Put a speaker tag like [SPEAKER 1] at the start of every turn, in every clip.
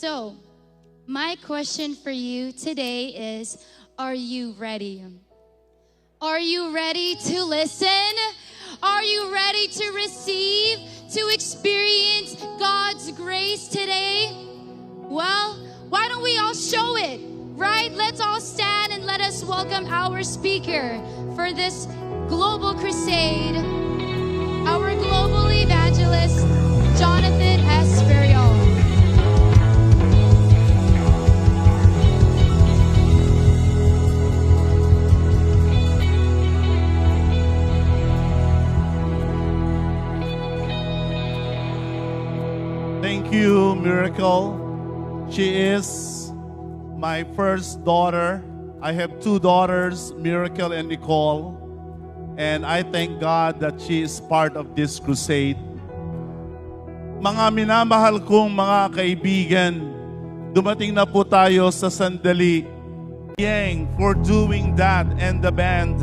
[SPEAKER 1] So, my question for you today is, are you ready? Are you ready to listen? Are you ready to receive, to experience God's grace today? Well, why don't we all show it, right? Let's all stand and let us welcome our speaker for this global crusade, our global evangelist, Jonathan S. Ferriol.
[SPEAKER 2] Thank you, Miracle. She is my first daughter. I have two daughters, Miracle and Nicole. And I thank God that she is part of this crusade. Mga minamahal kong mga kaibigan, dumating na po tayo sa sandali. Yang for doing that and the band.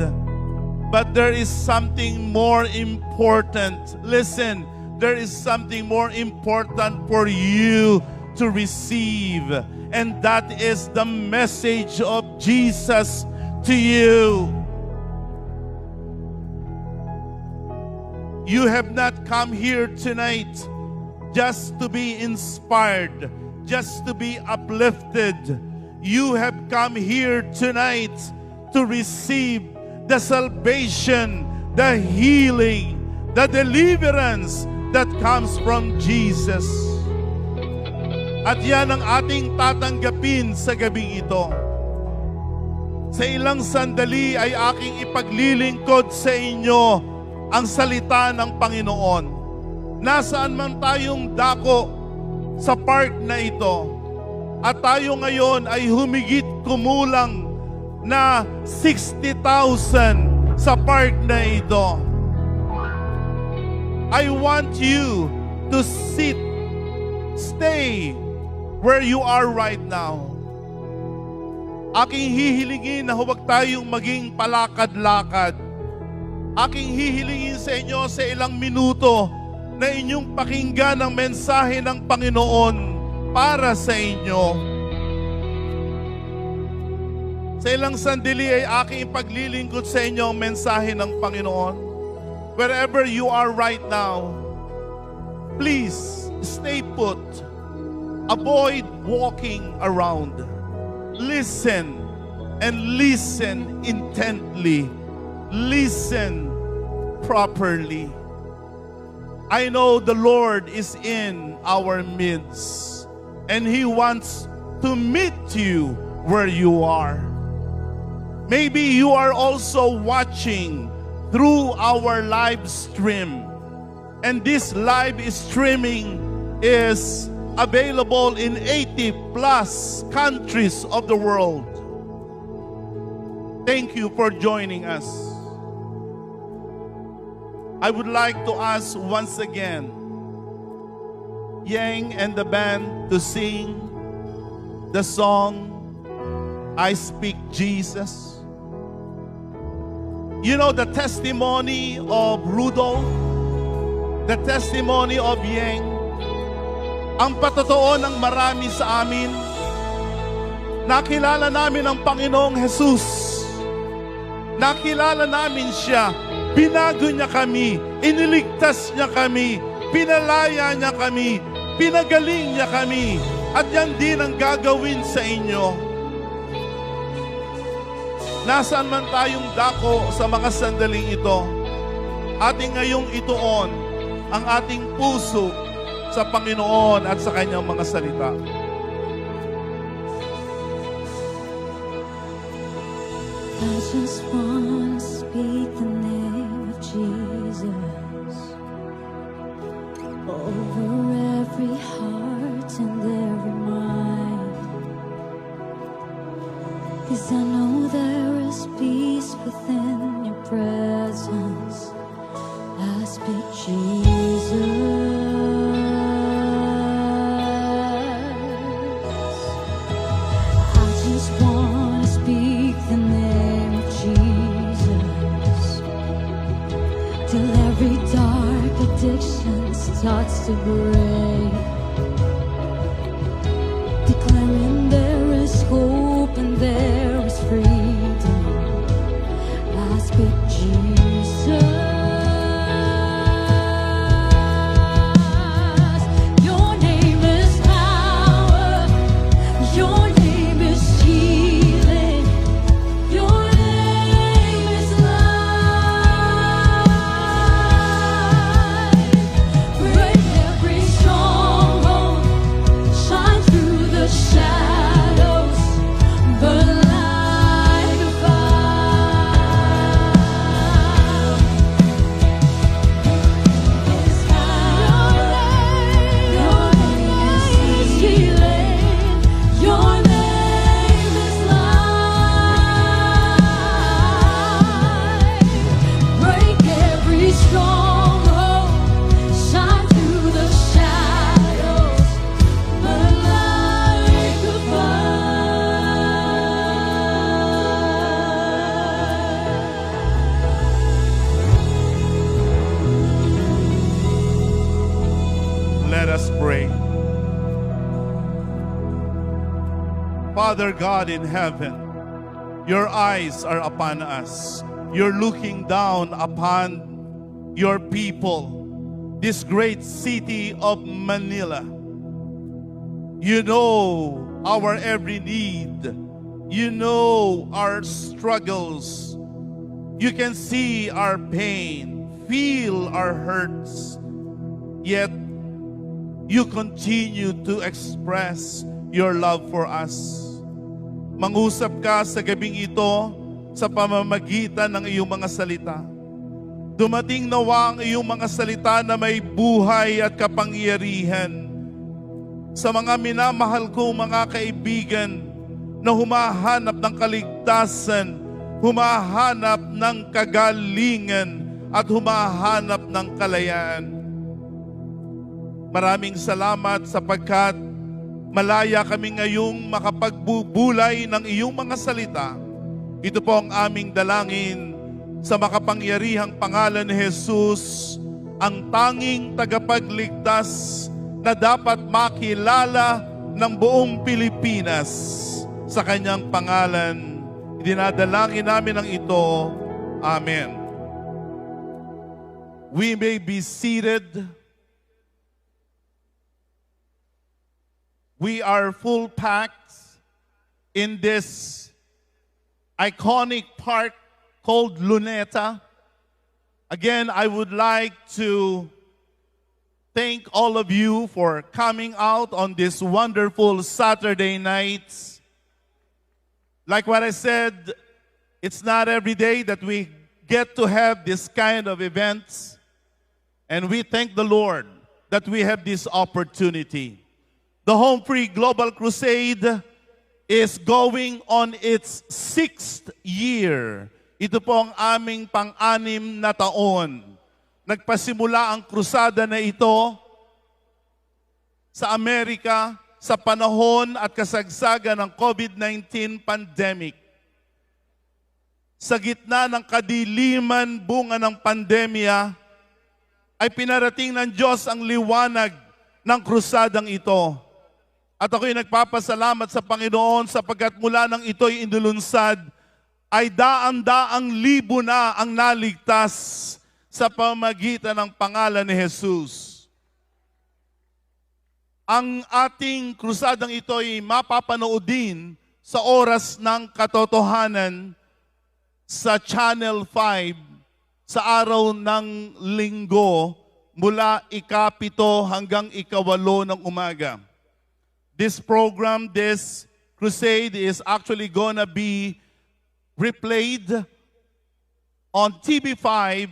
[SPEAKER 2] But there is something more important. Listen, there is something more important for you to receive. And that is the message of Jesus to you. You have not come here tonight just to be inspired, just to be uplifted. You have come here tonight to receive the salvation, the healing, the deliverance that comes from Jesus. At yan ang ating tatanggapin sa gabing ito. Sa ilang sandali ay aking ipaglilingkod sa inyo ang salita ng Panginoon. Nasaan man tayong dako sa part na ito, at tayo ngayon ay humigit kumulang na 60,000 sa part na ito. I want you to stay where you are right now. Aking hihilingin na huwag tayong maging palakad-lakad. Aking hihilingin sa inyo sa ilang minuto na inyong pakinggan ang mensahe ng Panginoon para sa inyo. Sa ilang sandali ay aking ipaglilingkod sa inyo ang mensahe ng Panginoon. Wherever you are right now, please stay put. Avoid walking around. Listen and listen intently. Listen properly. I know the Lord is in our midst, and He wants to meet you where you are. Maybe you are also watching through our live stream. And this live streaming is available in 80 plus countries of the world. Thank you for joining us. I would like to ask once again Yang and the band to sing the song, I Speak Jesus. You know the testimony of Rudolph, the testimony of Yang, ang patotoo ng marami sa amin, nakilala namin ang Panginoong Jesus. Nakilala namin siya, binago niya kami, iniligtas niya kami, pinalaya niya kami, pinagaling niya kami, at yan din ang gagawin sa inyo. Nasaan man tayong dako sa mga sandaling ito, ating ngayong ituon ang ating puso sa Panginoon at sa Kanyang mga salita.
[SPEAKER 3] I just want to speak the name of Jesus over every heart and every mind, 'cause I know there is peace within your presence. I speak Jesus. I just want to speak the name of Jesus till every dark addiction starts to break. declaring there is hope and there is freedom. I speak Jesus. Your name is power. Your name is healing. Your name is life. Break every stronghold. Shine through the shadows. Burn like a fire. Your name is healing. Your name is life. Break every stronghold. Shine through the shadows. Burn like a
[SPEAKER 2] Let us pray. Father God in heaven, your eyes are upon us. You're looking down upon your people, this great city of Manila. You know our every need. You know our struggles. You can see our pain, feel our hurts. Yet, you continue to express your love for us. Mangusap ka sa gabing ito sa pamamagitan ng iyong mga salita. Dumating nawa ang iyong mga salita na may buhay at kapangyarihan. Sa mga minamahal kong mga kaibigan na humahanap ng kaligtasan, humahanap ng kagalingan, at humahanap ng kalayaan. Maraming salamat sapagkat malaya kami ngayong makapagbubulay ng iyong mga salita. Ito po ang aming dalangin sa makapangyarihang pangalan ni Jesus, ang tanging tagapagligtas na dapat makilala ng buong Pilipinas. Sa kanyang pangalan, dinadalangin namin ang ito. Amen. We may be seated. We are full packed in this iconic park called Luneta. Again, I would like to thank all of you for coming out on this wonderful Saturday night. Like what I said, it's not every day that we get to have this kind of events. And we thank the Lord that we have this opportunity. The Home Free Global Crusade is going on its 6th year. Ito po ang aming pang-anim na taon. Nagpasimula ang krusada na ito sa Amerika sa panahon at kasagsagan ng COVID-19 pandemic. Sa gitna ng kadiliman bunga ng pandemya, ay pinarating ng Diyos ang liwanag ng krusadang ito. At ako'y nagpapasalamat sa Panginoon sapagkat mula nang ito'y indulunsad, ay daan-daang libo na ang naligtas sa pamagitan ng pangalan ni Jesus. Ang ating krusadang ito ay mapapanood din sa oras ng katotohanan sa Channel 5 sa araw ng linggo mula ika-7 hanggang ika-8 ng umaga. This program, this crusade is actually gonna be replayed on TV5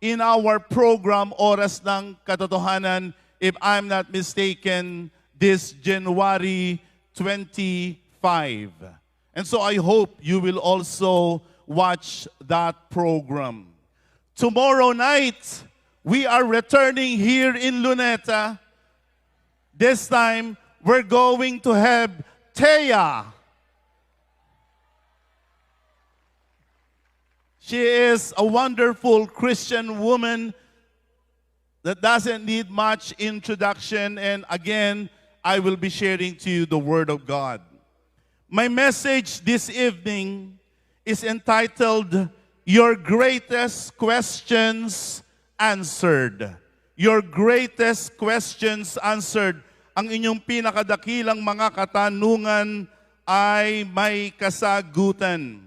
[SPEAKER 2] in our program Oras ng Katotohanan, if I'm not mistaken, this January 25. And so I hope you will also watch that program. Tomorrow night, we are returning here in Luneta. This time, we're going to have Thea. She is a wonderful Christian woman that doesn't need much introduction. And again, I will be sharing to you the Word of God. My message this evening is entitled, Your Greatest Questions Answered. Your Greatest Questions Answered. Ang inyong pinakadakilang mga katanungan ay may kasagutan.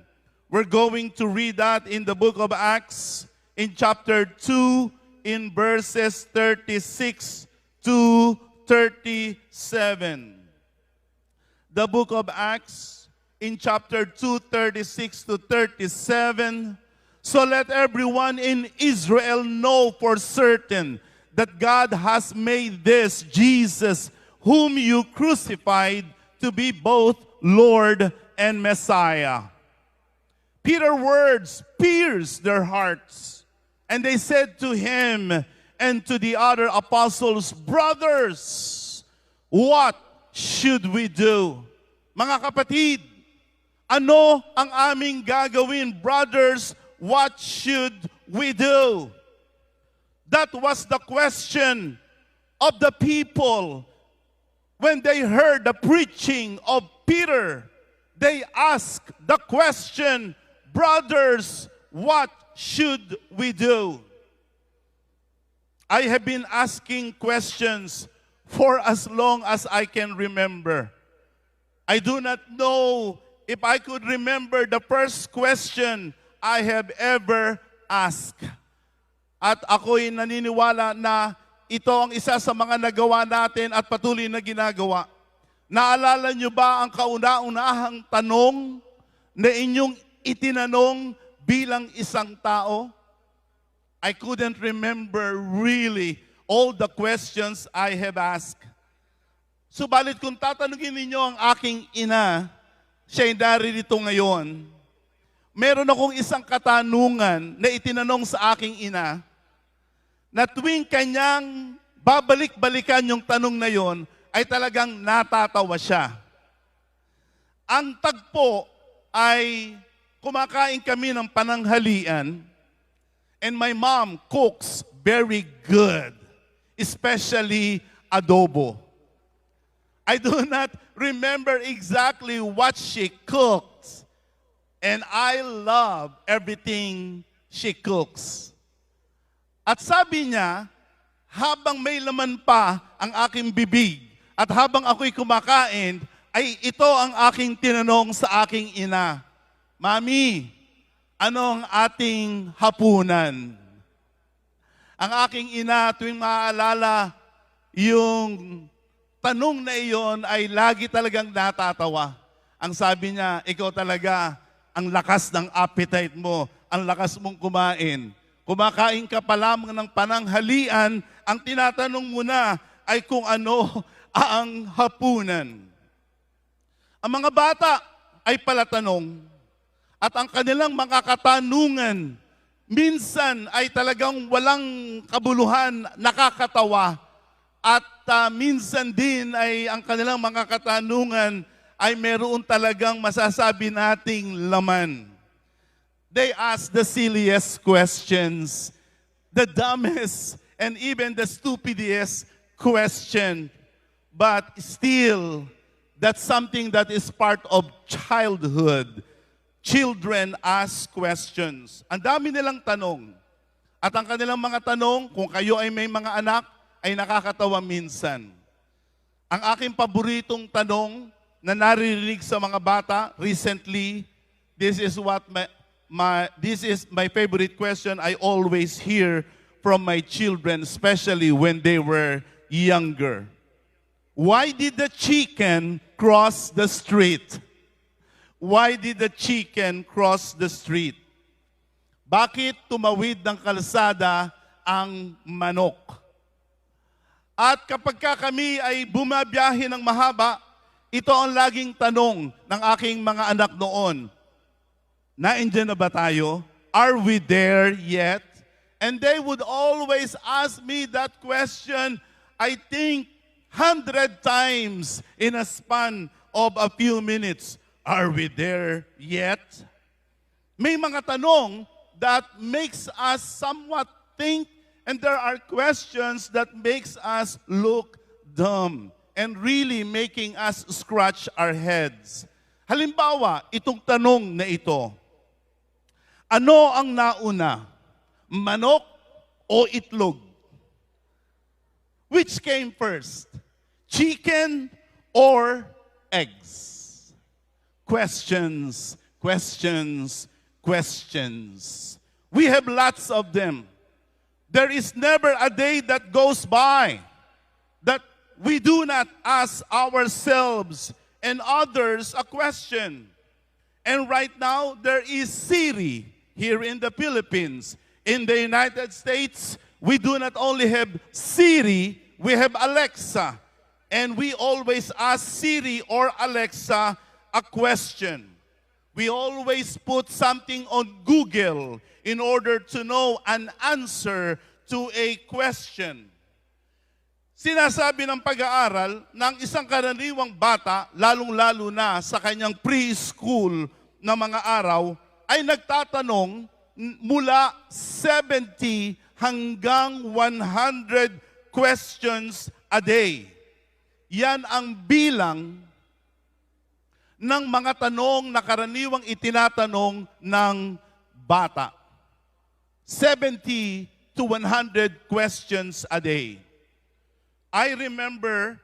[SPEAKER 2] We're going to read that in the book of Acts in chapter 2 in verses 36 to 37. The book of Acts in chapter 2, 36 to 37. So let everyone in Israel know for certain that God has made this Jesus, whom you crucified, to be both Lord and Messiah. Peter's words pierced their hearts, and they said to him and to the other apostles, Brothers, what should we do? Mga kapatid, ano ang aming gagawin? Brothers, what should we do? That was the question of the people when they heard the preaching of Peter. They asked the question, Brothers, what should we do? I have been asking questions for as long as I can remember. I do not know if I could remember the first question I have ever asked. At ako'y naniniwala na ito ang isa sa mga nagawa natin at patuloy na ginagawa. Naalala niyo ba ang kauna-unahang tanong na inyong itinanong bilang isang tao? I couldn't remember really all the questions I have asked. Subalit kung tatanungin ninyo ang aking ina, siya'y naririto ngayon. Meron akong isang katanungan na itinanong sa aking ina na tuwing kanyang babalik-balikan yung tanong na yon, ay talagang natatawa siya. Ang tagpo ay kumakain kami ng pananghalian and my mom cooks very good, especially adobo. I do not remember exactly what she cooked, and I love everything she cooks. At sabi niya, habang may laman pa ang aking bibig at habang ako'y kumakain, ay ito ang aking tinanong sa aking ina, Mami, ano ang ating hapunan? Ang aking ina, tuwing maaalala yung tanong na iyon, ay lagi talagang natatawa. Ang sabi niya, ikaw talaga, ang lakas ng appetite mo, ang lakas mong kumain. Kumakain ka pa lamang ng pananghalian, ang tinatanong mo na ay kung ano ang hapunan. Ang mga bata ay palatanong, at ang kanilang mga katanungan, minsan ay talagang walang kabuluhan, nakakatawa, at minsan din ay ang kanilang mga katanungan ay meron talagang masasabi nating laman. They ask the silliest questions, the dumbest, and even the stupidest question. But still, that's something that is part of childhood. Children ask questions. Ang dami nilang tanong. At ang kanilang mga tanong, kung kayo ay may mga anak, ay nakakatawa minsan. Ang aking paboritong tanong na naririnig sa mga bata recently, this is my favorite question I always hear from my children, especially when they were younger. Why did the chicken cross the street? Why did the chicken cross the street? Bakit tumawid ng kalsada ang manok? At kapag kami ay bumabiyahe ng mahaba, ito ang laging tanong ng aking mga anak noon. Naindiyan na ba tayo? Are we there yet? And they would always ask me that question, I think, 100 times in a span of a few minutes. Are we there yet? May mga tanong that makes us somewhat think, and there are questions that makes us look dumb. and really making us scratch our heads. Halimbawa, itong tanong na ito. Ano ang nauna? Manok o itlog? Which came first? Chicken or eggs? Questions, questions, questions. We have lots of them. There is never a day that goes by that we do not ask ourselves and others a question. And right now, there is Siri here in the Philippines. In the United States, we do not only have Siri, we have Alexa. And we always ask Siri or Alexa a question. We always put something on Google in order to know an answer to a question. Sinasabi ng pag-aaral ng isang karaniwang bata, lalong-lalo na sa kanyang preschool na mga araw, ay nagtatanong mula 70 hanggang 100 questions a day. Yan ang bilang ng mga tanong na karaniwang itinatanong ng bata. 70 to 100 questions a day. I remember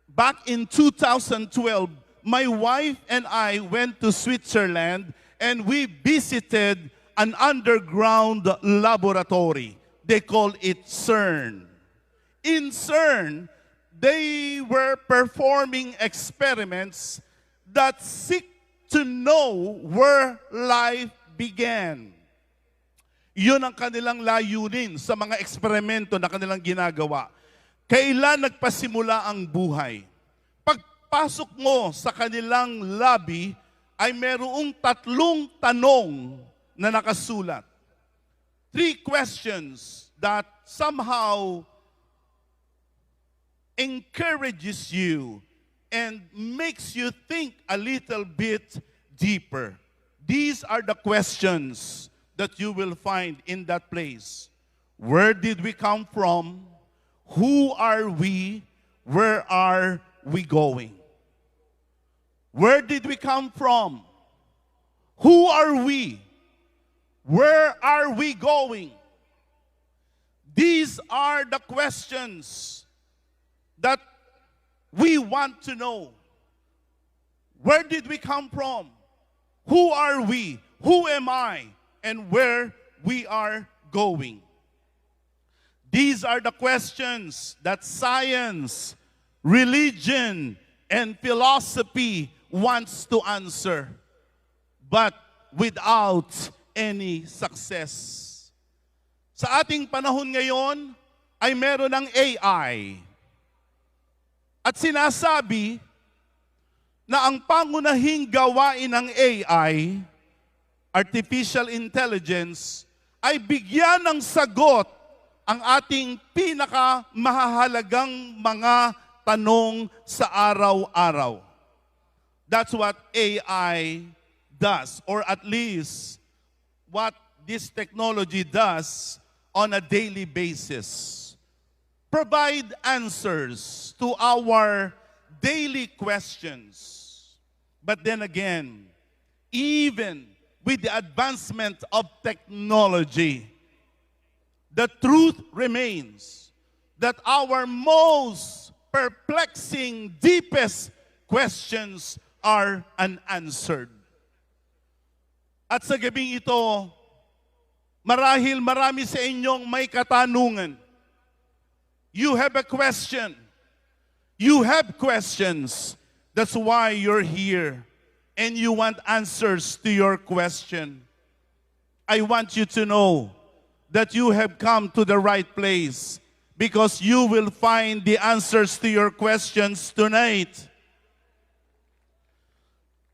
[SPEAKER 2] back in 2012, my wife and I went to Switzerland and we visited an underground laboratory. They call it CERN. In CERN, they were performing experiments that seek to know where life began. Yun ang kanilang layunin sa mga eksperimento na kanilang ginagawa. Kailan nagpasimula ang buhay? Pagpasok mo sa kanilang lobby, ay merong 3 tanong na nakasulat. 3 questions that somehow encourages you and makes you think a little bit deeper. These are the questions that you will find in that place. Where did we come from? Who are we? Where are we going? Where did we come from? Who are we? Where are we going? These are the questions that we want to know. Where did we come from? Who are we? Who am I? And where we are going. These are the questions that science, religion, and philosophy wants to answer, but without any success. Sa ating panahon ngayon, ay meron ng AI. At sinasabi na ang pangunahing gawain ng AI, artificial intelligence, ay bigyan ng sagot ang ating pinakamahalagang mga tanong sa araw-araw. That's what AI does, or at least what this technology does on a daily basis. Provide answers to our daily questions. But then again, even with the advancement of technology, the truth remains that our most perplexing, deepest questions are unanswered. At sa gabing ito, marahil marami sa inyong may katanungan. You have a question. You have questions. That's why you're here. And you want answers to your question. I want you to know that you have come to the right place because you will find the answers to your questions tonight.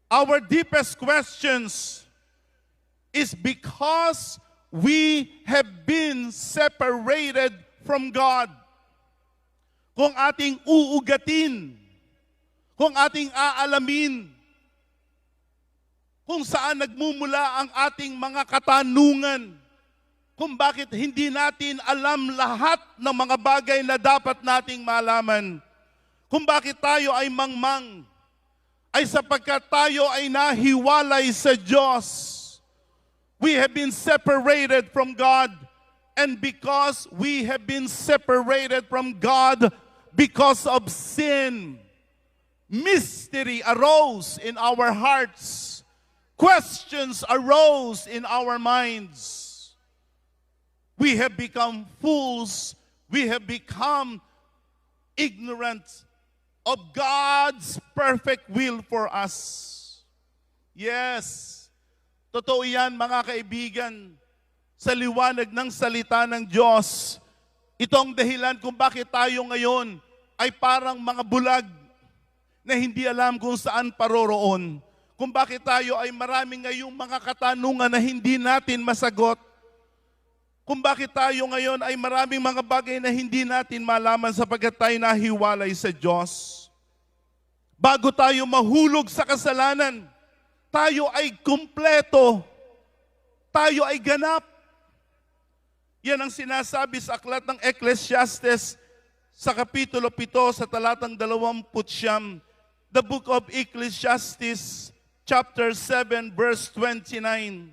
[SPEAKER 2] Our deepest questions is because we have been separated from God. Kung ating uugatin, kung ating aalamin, kung saan nagmumula ang ating mga katanungan, kung bakit hindi natin alam lahat ng mga bagay na dapat nating malaman, kung bakit tayo ay mangmang, ay sapagkat tayo ay nahiwalay sa Diyos. We have been separated from God, and because we have been separated from God because of sin, mystery arose in our hearts. Questions arose in our minds. We have become fools. We have become ignorant of God's perfect will for us. Yes, totoo yan mga kaibigan. Sa liwanag ng salita ng Diyos, ito ang dahilan kung bakit tayo ngayon ay parang mga bulag na hindi alam kung saan paroroon. Kung bakit tayo ay maraming ngayong mga katanungan na hindi natin masagot. Kung bakit tayo ngayon ay maraming mga bagay na hindi natin malaman sapagkat tayo nahiwalay sa Diyos. Bago tayo mahulog sa kasalanan, tayo ay kumpleto. Tayo ay ganap. Yan ang sinasabi sa aklat ng Ecclesiastes sa kapitulo 7 sa talatang 29. The book of Ecclesiastes, chapter 7, verse 29.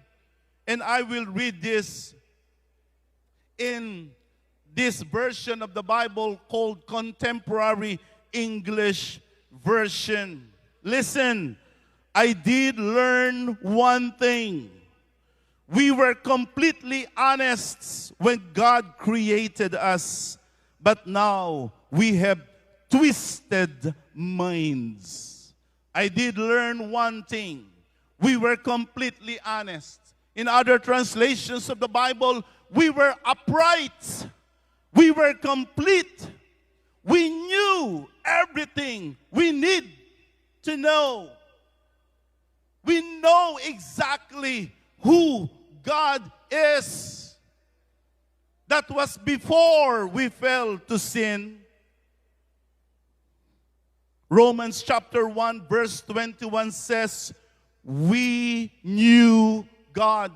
[SPEAKER 2] And I will read this in this version of the Bible called Contemporary English Version. Listen, I did learn one thing. We were completely honest when God created us, but now we have twisted minds. I did learn one thing. We were completely honest. In other translations of the Bible, we were upright. We were complete. We knew everything we need to know. We know exactly who God is. That was before we fell to sin. Romans chapter 1 verse 21 says, we knew God.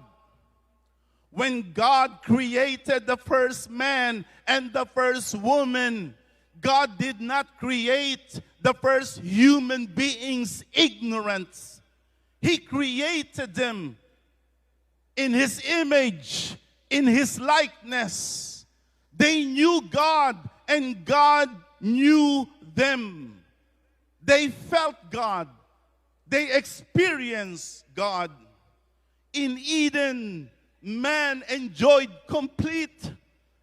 [SPEAKER 2] When God created the first man and the first woman, God did not create the first human beings ignorant. He created them in His image, in His likeness. They knew God and God knew them. They felt God. They experienced God. In Eden, man enjoyed complete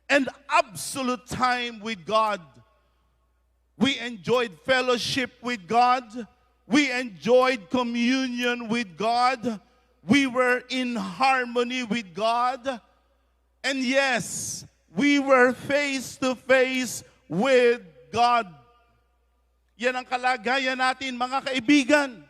[SPEAKER 2] and absolute time with God. We enjoyed fellowship with God. We enjoyed communion with God. We were in harmony with God. And yes, we were face to face with God. Yan ang kalagayan natin, mga kaibigan.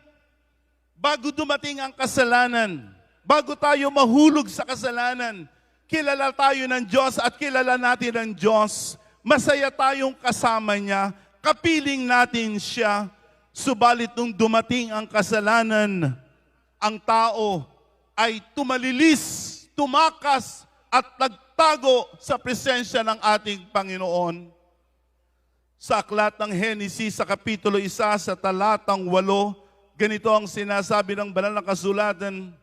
[SPEAKER 2] Bago dumating ang kasalanan, bago tayo mahulog sa kasalanan, kilala tayo ng Diyos at kilala natin ang Diyos. Masaya tayong kasama niya, kapiling natin siya. Subalit nung dumating ang kasalanan, ang tao ay tumalilis, tumakas at nagtago sa presensya ng ating Panginoon. Sa aklat ng Henesis sa kapitulo 1 sa talatang 8, ganito ang sinasabi ng banal na kasulatan.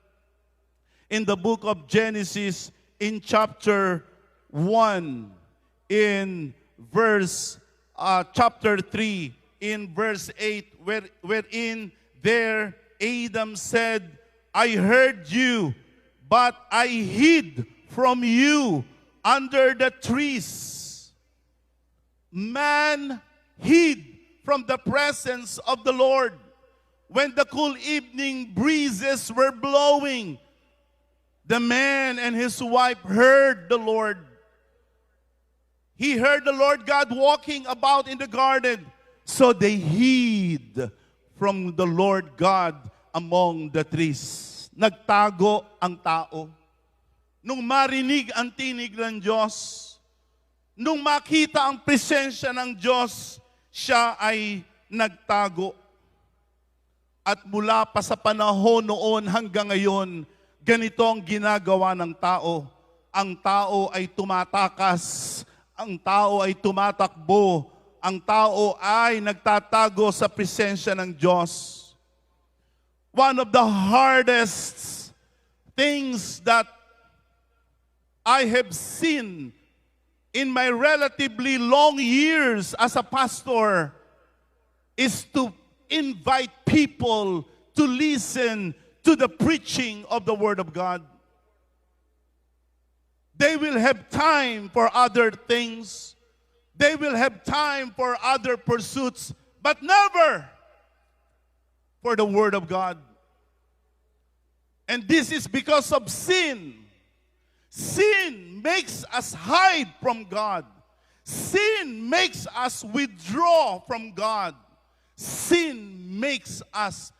[SPEAKER 2] In the book of Genesis, in chapter 1, in verse chapter 3, in verse 8, wherein there Adam said, I heard you, but I hid from you under the trees. Man hid from the presence of the Lord. When the cool evening breezes were blowing, the man and his wife heard the Lord. He heard the Lord God walking about in the garden. So they hid from the Lord God among the trees. Nagtago ang tao. Nung marinig ang tinig ng Diyos, nung makita ang presensya ng Diyos, siya ay nagtago. At mula pa sa panahon noon hanggang ngayon, ganito ang ginagawa ng tao. Ang tao ay tumatakas, ang tao ay tumatakbo, ang tao ay nagtatago sa presensya ng Diyos. One of the hardest things that I have seen in my relatively long years as a pastor is to invite people to listen to the preaching of the Word of God. They will have time for other things. They will have time for other pursuits, but never for the Word of God. And this is because of sin. Sin makes us hide from God. Sin makes us withdraw from God. Sin makes us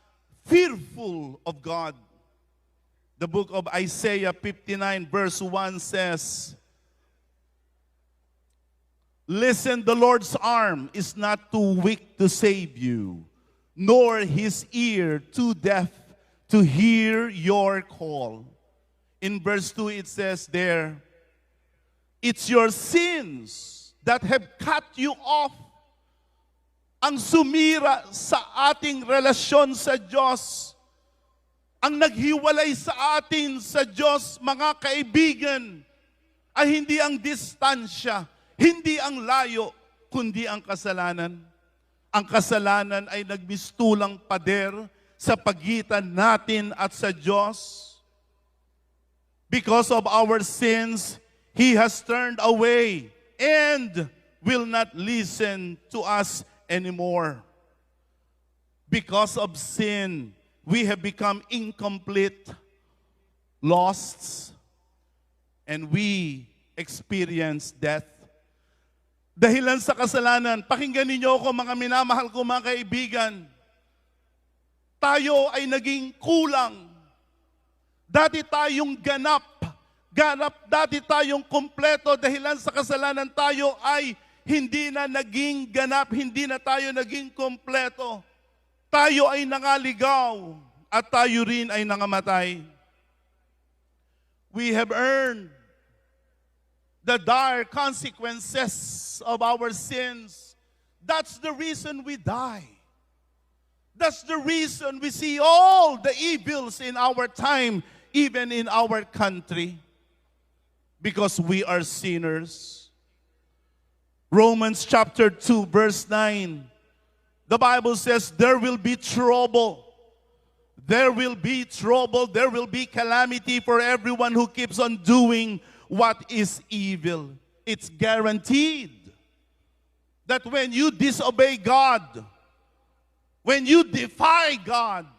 [SPEAKER 2] fearful of God. The book of Isaiah 59 verse 1 says, "Listen, the Lord's arm is not too weak to save you, nor his ear too deaf to hear your call." In verse 2 it says there, "It's your sins that have cut you off." Ang sumira sa ating relasyon sa Diyos, ang naghiwalay sa atin sa Diyos, mga kaibigan, ay hindi ang distansya, hindi ang layo, kundi ang kasalanan. Ang kasalanan ay nagmistulang pader sa pagitan natin at sa Diyos. Because of our sins, He has turned away and will not listen to us anymore. Because of sin, we have become incomplete, lost, and we experience death. Dahilan sa kasalanan, pakinggan ninyo ako mga minamahal ko mga kaibigan, tayo ay naging kulang. Dati tayong ganap, dati tayong kumpleto, dahilan sa kasalanan tayo ay hindi na naging ganap, hindi na tayo naging kumpleto. Tayo ay nangaligaw at tayo rin ay nangamatay. We have earned the dire consequences of our sins. That's the reason we die. That's the reason we see all the evils in our time, even in our country, because we are sinners. Romans chapter 2 verse 9, the Bible says there will be trouble. There will be trouble. There will be calamity for everyone who keeps on doing what is evil. It's guaranteed that when you disobey God, when you defy God,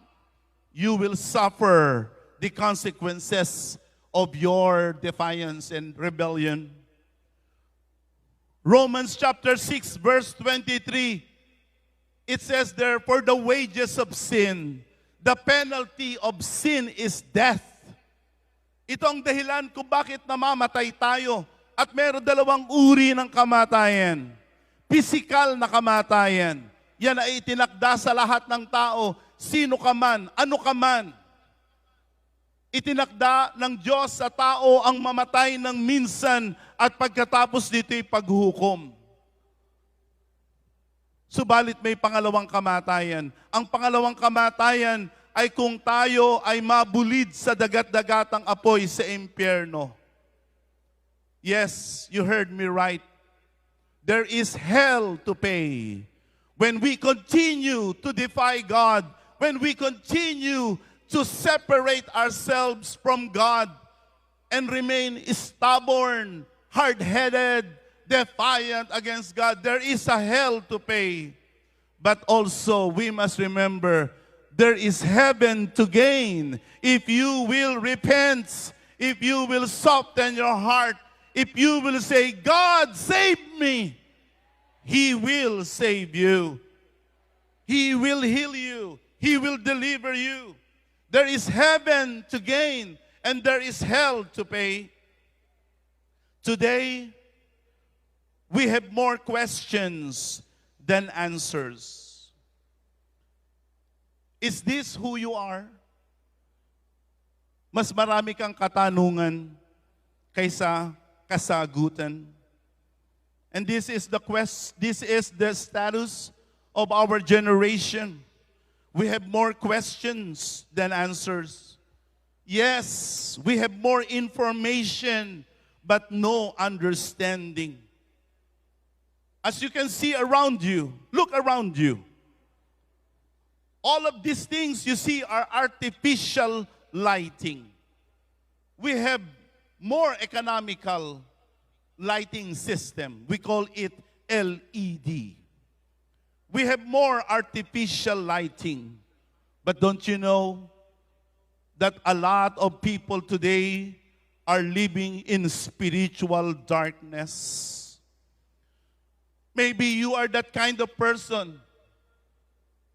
[SPEAKER 2] you will suffer the consequences of your defiance and rebellion. Romans chapter 6 verse 23, it says there, "For the wages of sin, the penalty of sin is death." Ito ang dahilan kung bakit namamatay tayo. At meron dalawang uri ng kamatayan. Pisikal na kamatayan. Yan ay itinakda sa lahat ng tao. Sino ka man, ano ka man. Itinakda ng Diyos sa tao ang mamatay ng minsan at pagkatapos dito'y paghukom. Subalit may pangalawang kamatayan. Ang pangalawang kamatayan ay kung tayo ay mabulid sa dagat-dagatang apoy sa impyerno. Yes, you heard me right. There is hell to pay. When we continue to defy God, when we continue to separate ourselves from God and remain stubborn, hard-headed, defiant against God, there is a hell to pay. But also, we must remember, there is heaven to gain if you will repent, if you will soften your heart, if you will say, "God, save me," He will save you. He will heal you. He will deliver you. There is heaven to gain and there is hell to pay. Today, we have more questions than answers. Is this who you are? Mas marami kang katanungan kaysa kasagutan. And this is the status of our generation. We have more questions than answers. Yes, we have more information, but no understanding. As you can see around you, look around you. All of these things you see are artificial lighting. We have more economical lighting system. We call it LED. We have more artificial lighting. But don't you know that a lot of people today are living in spiritual darkness? Maybe you are that kind of person.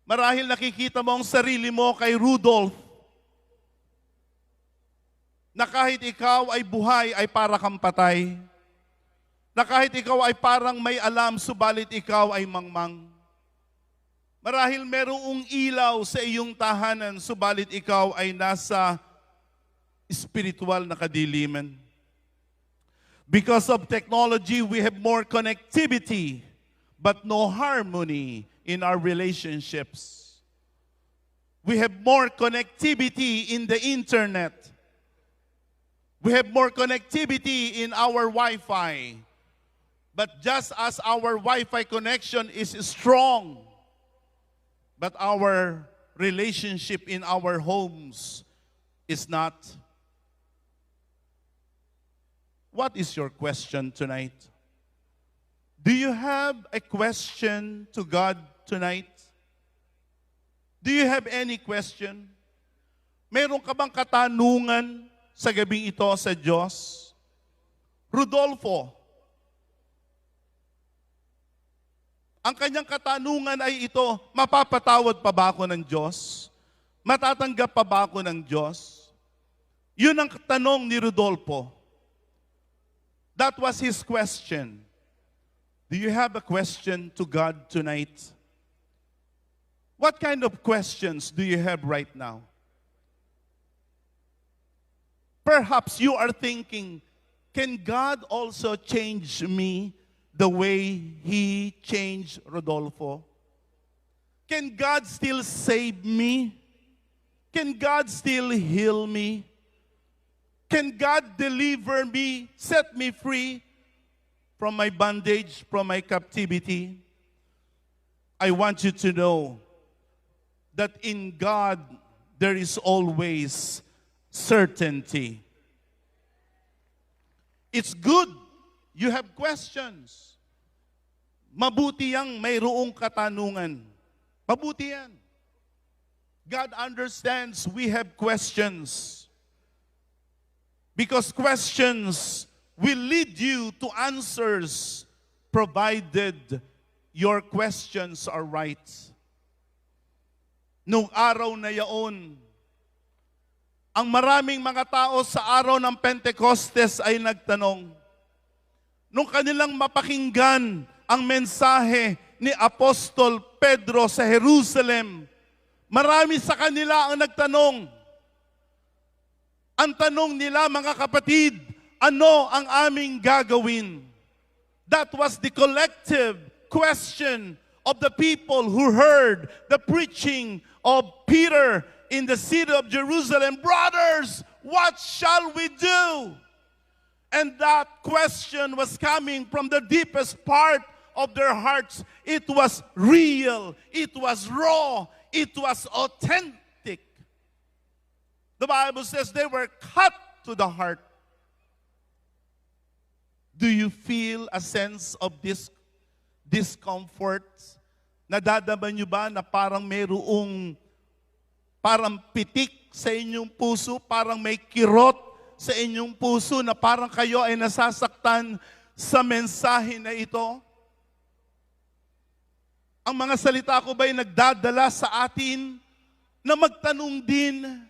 [SPEAKER 2] Marahil nakikita mo ang sarili mo kay Rudolph, na kahit ikaw ay buhay ay para kang patay. Na kahit ikaw ay parang may alam, subalit ikaw ay mangmang. Marahil merong ilaw sa iyong tahanan, subalit ikaw ay nasa spiritual na kadiliman. Because of technology, we have more connectivity, but no harmony in our relationships. We have more connectivity in the internet. We have more connectivity in our Wi-Fi. But just as our Wi-Fi connection is strong, but our relationship in our homes is not. What is your question tonight? Do you have a question to God tonight? Do you have any question? Meron ka bang katanungan sa gabing ito sa Diyos? Rodolfo, ang kanyang katanungan ay ito, mapapatawad pa ba ako ng Diyos? Matatanggap pa ba ako ng Diyos? Yun ang tanong ni Rodolfo. That was his question. Do you have a question to God tonight? What kind of questions do you have right now? Perhaps you are thinking, can God also change me the way He changed Rodolfo? Can God still save me? Can God still heal me? Can God deliver me, set me free from my bondage, from my captivity? I want you to know that in God there is always certainty. It's good you have questions. Mabuti yang mayroong katanungan. Mabuti yan. God understands we have questions. Because questions will lead you to answers provided your questions are right. Nung araw na yaon, ang maraming mga tao sa araw ng Pentecostes ay nagtanong, nung kanilang mapakinggan ang mensahe ni Apostol Pedro sa Jerusalem, marami sa kanila ang nagtanong. Ang tanong nila, mga kapatid, ano ang aming gagawin? That was the collective question of the people who heard the preaching of Peter in the city of Jerusalem. Brothers, what shall we do? And that question was coming from the deepest part of their hearts. It was real. It was raw. It was authentic. The Bible says they were cut to the heart. Do you feel a sense of this discomfort? Nadadama niyo ba na parang mayroong parang pitik sa inyong puso, parang may kirot sa inyong puso na parang kayo ay nasasaktan sa mensahe na ito? Ang mga salita ko ba'y nagdadala sa atin na magtanong din?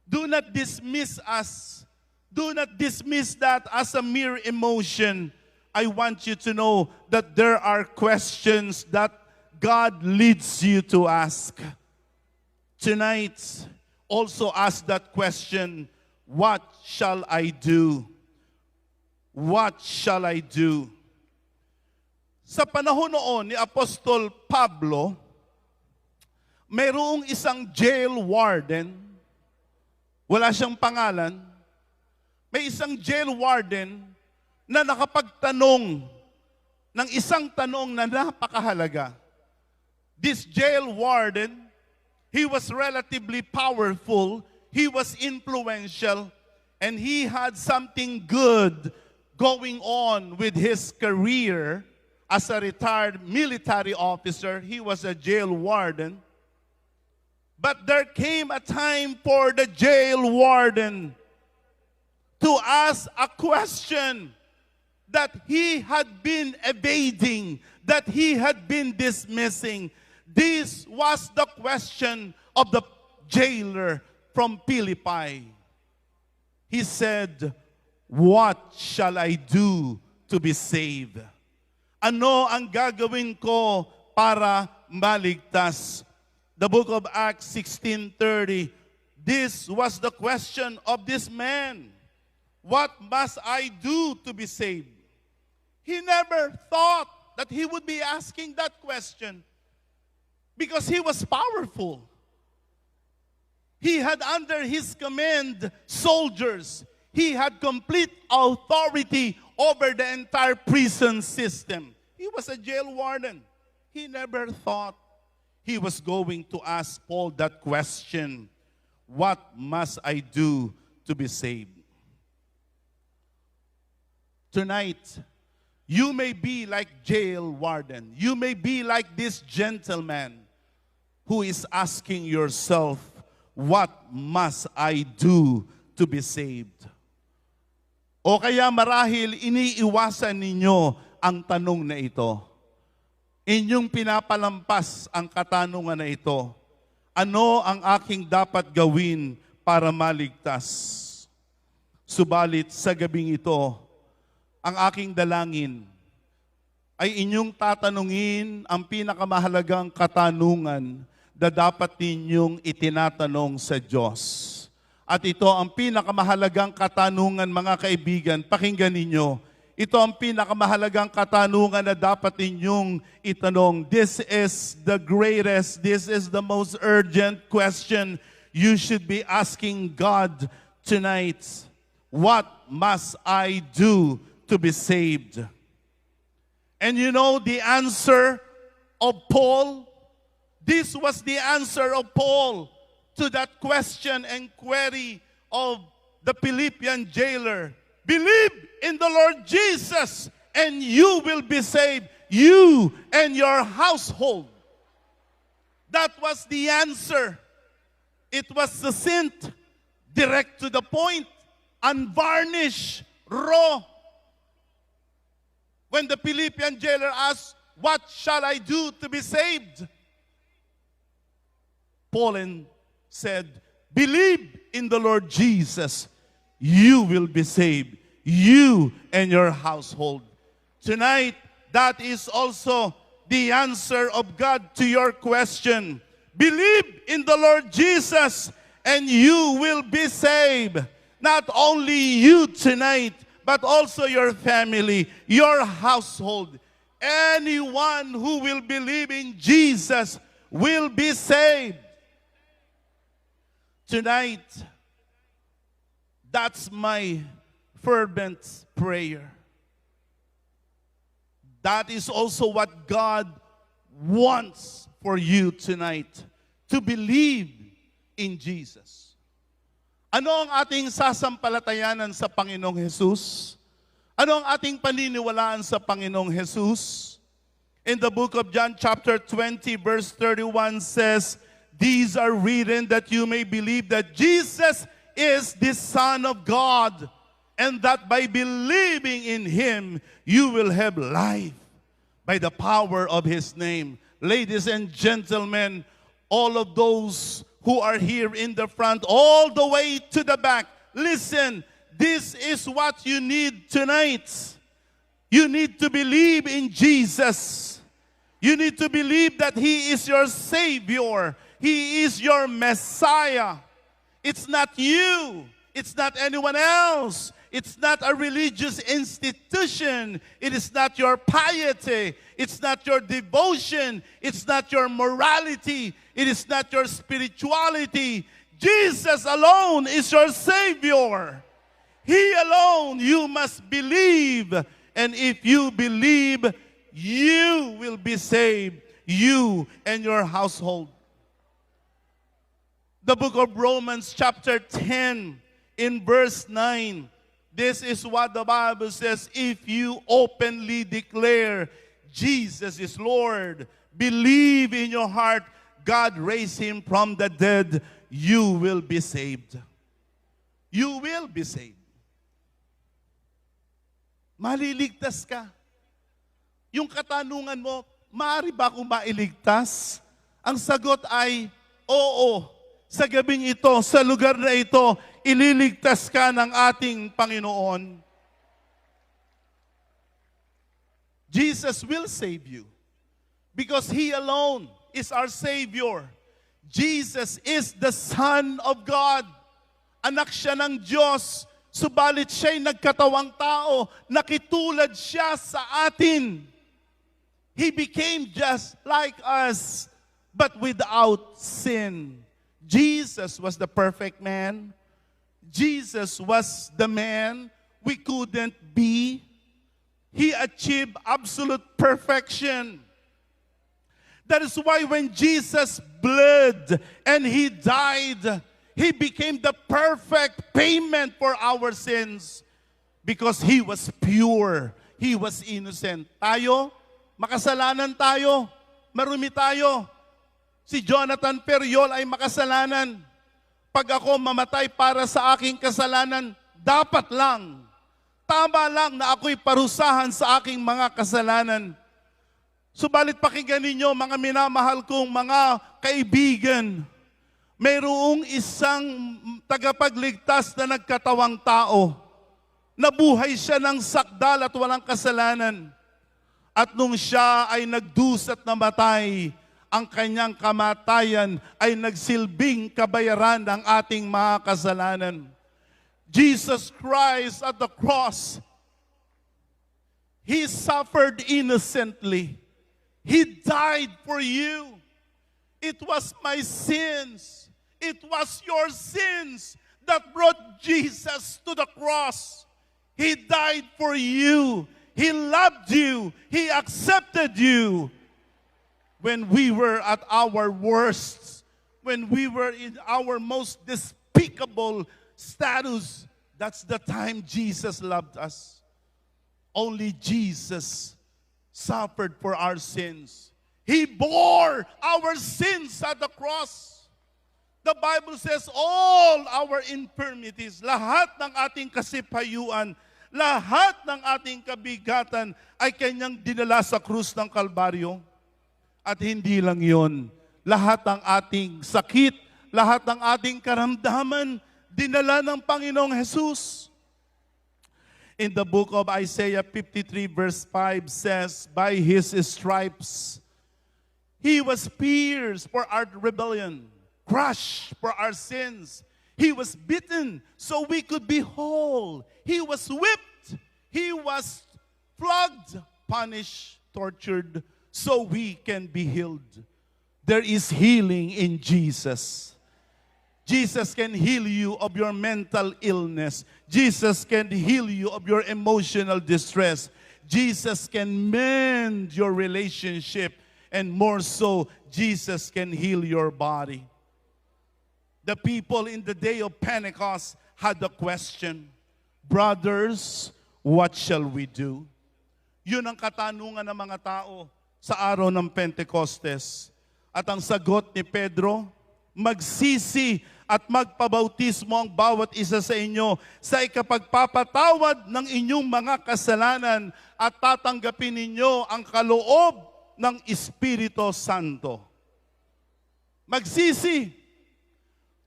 [SPEAKER 2] Do not dismiss us. Do not dismiss that as a mere emotion. I want you to know that there are questions that God leads you to ask. Tonight, also ask that question, what shall I do? What shall I do? Sa panahon noon ni Apostol Pablo, mayroong isang jail warden, wala siyang pangalan, may isang jail warden na nakapagtanong ng isang tanong na napakahalaga. This jail warden, he was relatively powerful, he was influential, and he had something good going on with his career as a retired military officer. He was a jail warden. But there came a time for the jail warden to ask a question that he had been evading, that he had been dismissing. This was the question of the jailer from Philippi. He said, "What shall I do to be saved?" Ano ang gagawin ko para maligtas? The book of Acts 16:30, this was the question of this man. What must I do to be saved? He never thought that he would be asking that question because he was powerful. He had under his command soldiers. He had complete authority over the entire prison system. He was a jail warden. He never thought he was going to ask Paul that question. What must I do to be saved? Tonight, you may be like jail warden. You may be like this gentleman who is asking yourself, what must I do to be saved? O kaya marahil iniiwasan ninyo ang tanong na ito. Inyong pinapalampas ang katanungan na ito. Ano ang aking dapat gawin para maligtas? Subalit sa gabing ito, ang aking dalangin ay inyong tatanungin ang pinakamahalagang katanungan na dapat ninyong itinatanong sa Diyos. At ito ang pinakamahalagang katanungan, mga kaibigan, pakinggan ninyo. Ito ang pinakamahalagang katanungan na dapat ninyong itanong. This is the greatest, this is the most urgent question you should be asking God tonight. What must I do to be saved? And you know the answer of Paul? This was the answer of Paul to that question and query of the Philippian jailer. Believe in the Lord Jesus and you will be saved, you and your household. That was the answer. It was succinct, direct to the point, unvarnished, raw. When the Philippian jailer asked, what shall I do to be saved? Paul said, believe in the Lord Jesus, you will be saved, you and your household. Tonight, that is also the answer of God to your question. Believe in the Lord Jesus and you will be saved. Not only you tonight, but also your family, your household. Anyone who will believe in Jesus will be saved. Tonight, that's my fervent prayer. That is also what God wants for you tonight, to believe in Jesus. Ano ang ating sasampalatayanan sa Panginoong Jesus? Ano ang ating paniniwalaan sa Panginoong Jesus? In the book of John chapter 20 verse 31 says, these are written that you may believe that Jesus is the Son of God, and that by believing in Him, you will have life by the power of His name. Ladies and gentlemen, all of those who are here in the front, all the way to the back, listen, this is what you need tonight. You need to believe in Jesus. You need to believe that He is your Savior. He is your Messiah. It's not you. It's not anyone else. It's not a religious institution. It is not your piety. It's not your devotion. It's not your morality. It is not your spirituality. Jesus alone is your Savior. He alone you must believe. And if you believe, you will be saved. You and your household. The book of Romans chapter 10 in verse 9. This is what the Bible says. If you openly declare Jesus is Lord, believe in your heart God raised him from the dead, you will be saved. You will be saved. Maliligtas ka. Yung katanungan mo, maaari ba akong mailigtas? Ang sagot ay, oo. Sa gabing ito, sa lugar na ito, ililigtas ka ng ating Panginoon. Jesus will save you because He alone is our Savior. Jesus is the Son of God. Anak siya ng Diyos, subalit siya'y nagkatawang tao, nakitulad siya sa atin. He became just like us, but without sin. Jesus was the perfect man. Jesus was the man we couldn't be. He achieved absolute perfection. That is why when Jesus bled and He died, He became the perfect payment for our sins because He was pure. He was innocent. Tayo, makasalanan tayo, marumi tayo. Si Jonathan Periol ay makasalanan. Pag ako mamatay para sa aking kasalanan, dapat lang, tama lang na ako'y parusahan sa aking mga kasalanan. Subalit pakinggan ninyo, mga minamahal kong mga kaibigan, mayroong isang tagapagligtas na nagkatawang tao. Nabuhay siya ng sakdal at walang kasalanan. At nung siya ay nagdusat na matay, ang kanyang kamatayan ay nagsilbing kabayaran ng ating mga kasalanan. Jesus Christ at the cross, He suffered innocently. He died for you. It was my sins. It was your sins that brought Jesus to the cross. He died for you. He loved you. He accepted you. When we were at our worst, when we were in our most despicable status, that's the time Jesus loved us. Only Jesus suffered for our sins. He bore our sins at the cross. The Bible says all our infirmities, lahat ng ating kasipayuan, lahat ng ating kabigatan ay kanyang dinala sa krus ng Kalbaryo. At hindi lang yon, lahat ng ating sakit, lahat ng ating karamdaman, dinala ng Panginoong Jesus. In the book of Isaiah 53 verse 5 says, by His stripes, He was pierced for our rebellion, crushed for our sins. He was beaten so we could be whole. He was whipped. He was flogged, punished, tortured, so we can be healed. There is healing in Jesus. Jesus can heal you of your mental illness. Jesus can heal you of your emotional distress. Jesus can mend your relationship. And more so, Jesus can heal your body. The people in the day of Pentecost had the question, brothers, what shall we do? Yun ang katanungan ng mga tao sa araw ng Pentecostes. At ang sagot ni Pedro, magsisi at magpabautismo ang bawat isa sa inyo sa ikapagpapatawad ng inyong mga kasalanan at tatanggapin ninyo ang kaloob ng Espiritu Santo. Magsisi.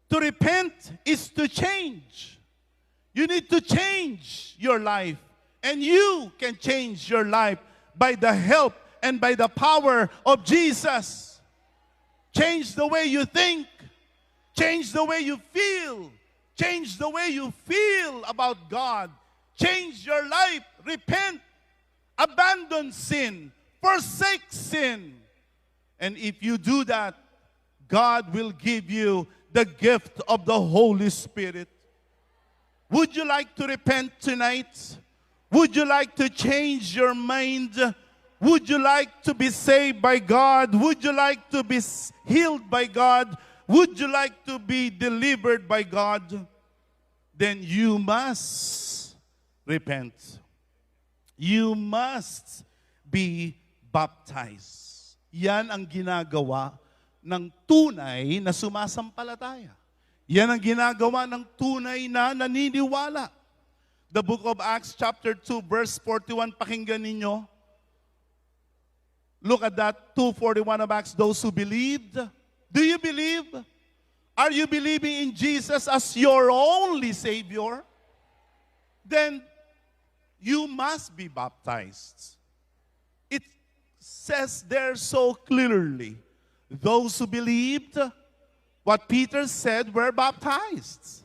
[SPEAKER 2] To repent is to change. You need to change your life. And you can change your life by the help and by the power of Jesus. Change the way you think. Change the way you feel. Change the way you feel about God. change your life, repent, abandon sin, forsake sin. And if you do that, God will give you the gift of the Holy Spirit. Would you like to repent tonight? Would you like to change your mind? Would you like to be saved by God? Would you like to be healed by God? Would you like to be delivered by God? Then you must repent. You must be baptized. Yan ang ginagawa ng tunay na sumasampalataya. Yan ang ginagawa ng tunay na naniniwala. The book of Acts chapter 2 verse 41, pakinggan ninyo. Look at that, 2:41 of Acts, those who believed. Do you believe? Are you believing in Jesus as your only Savior? Then you must be baptized. It says there so clearly, those who believed what Peter said were baptized.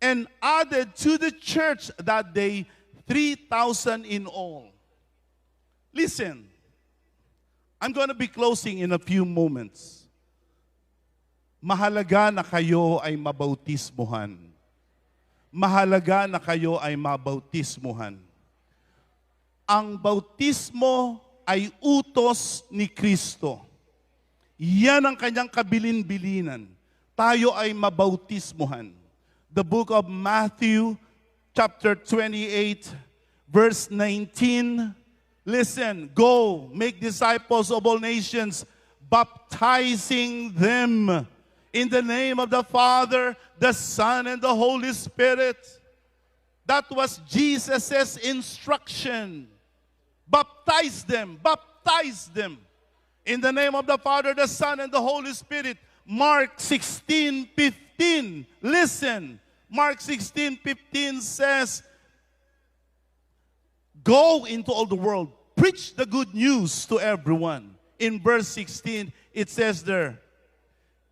[SPEAKER 2] And added to the church that day 3,000 in all. Listen, I'm going to be closing in a few moments. Mahalaga na kayo ay mabautismuhan. Mahalaga na kayo ay mabautismuhan. Ang bautismo ay utos ni Kristo. Yan ang kanyang kabilin-bilinan. Tayo ay mabautismuhan. The book of Matthew, chapter 28, verse 19. Listen, go, make disciples of all nations, baptizing them in the name of the Father, the Son, and the Holy Spirit. That was Jesus' instruction. Baptize them in the name of the Father, the Son, and the Holy Spirit. Mark 16:15. Listen, Mark 16:15 says, go into all the world, preach the good news to everyone. In verse 16, it says there,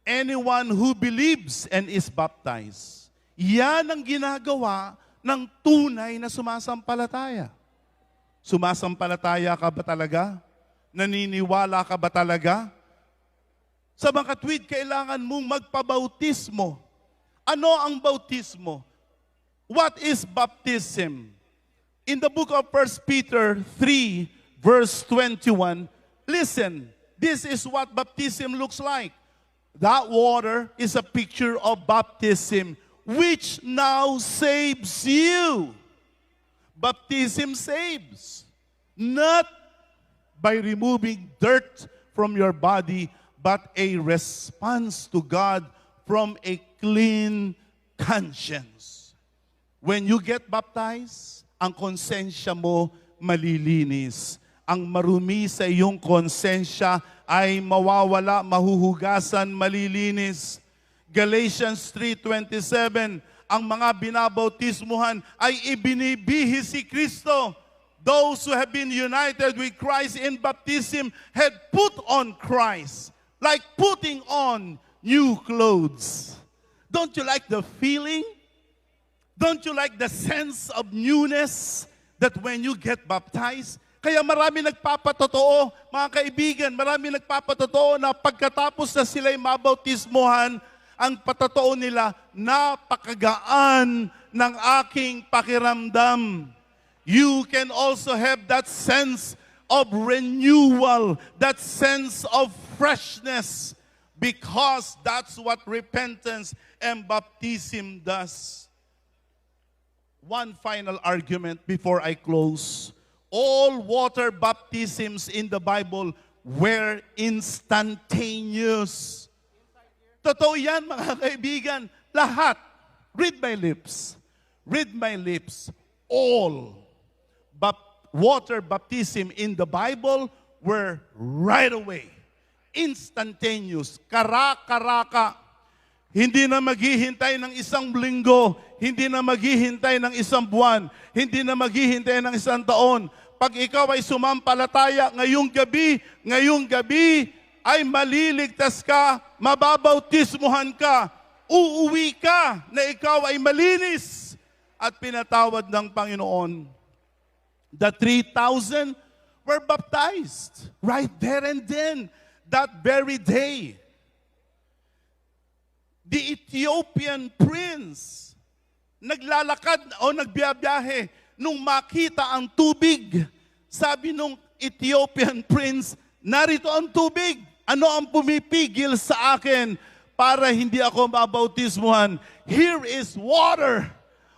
[SPEAKER 2] anyone who believes and is baptized. Yan ang ginagawa ng tunay na sumasampalataya. Sumasampalataya ka ba talaga? Naniniwala ka ba talaga? Sa mga katwid, kailangan mong magpabautismo. Ano ang bautismo? What is baptism? In the book of 1 Peter 3, verse 21, listen, this is what baptism looks like. That water is a picture of baptism, which now saves you. Baptism saves, not by removing dirt from your body, but a response to God from a clean conscience. When you get baptized, ang konsensya mo malilinis. Ang marumi sa iyong konsensya ay mawawala, mahuhugasan, malilinis. Galatians 3:27, ang mga binabautismuhan ay ibinibihis si Kristo. Those who have been united with Christ in baptism had put on Christ, like putting on new clothes. Don't you like the feeling? Don't you like the sense of newness that when you get baptized? Kaya marami nagpapatotoo, mga kaibigan, marami nagpapatotoo na pagkatapos na sila'y mabautismuhan, ang patotoo nila, napakagaan ng aking pakiramdam. You can also have that sense of renewal, that sense of freshness, because that's what repentance and baptism does. One final argument before I close. All water baptisms in the Bible were instantaneous. Totoo yan, mga kaibigan. Lahat. Read my lips. Read my lips. All water baptism in the Bible were right away. Instantaneous. Kara-karaka. Hindi na maghihintay ng isang linggo. Hindi na maghihintay ng isang buwan. Hindi na maghihintay ng isang taon. Pag ikaw ay sumampalataya ngayong gabi ay maliligtas ka, mababautismuhan ka, uuwi ka na ikaw ay malinis at pinatawad ng Panginoon. The 3,000 were baptized right there and then, that very day. The Ethiopian prince, naglalakad o nagbiyabiyahe, nung makita ang tubig, sabi nung Ethiopian prince, narito ang tubig. Ano ang pumipigil sa akin para hindi ako mabautismuhan? Here is water.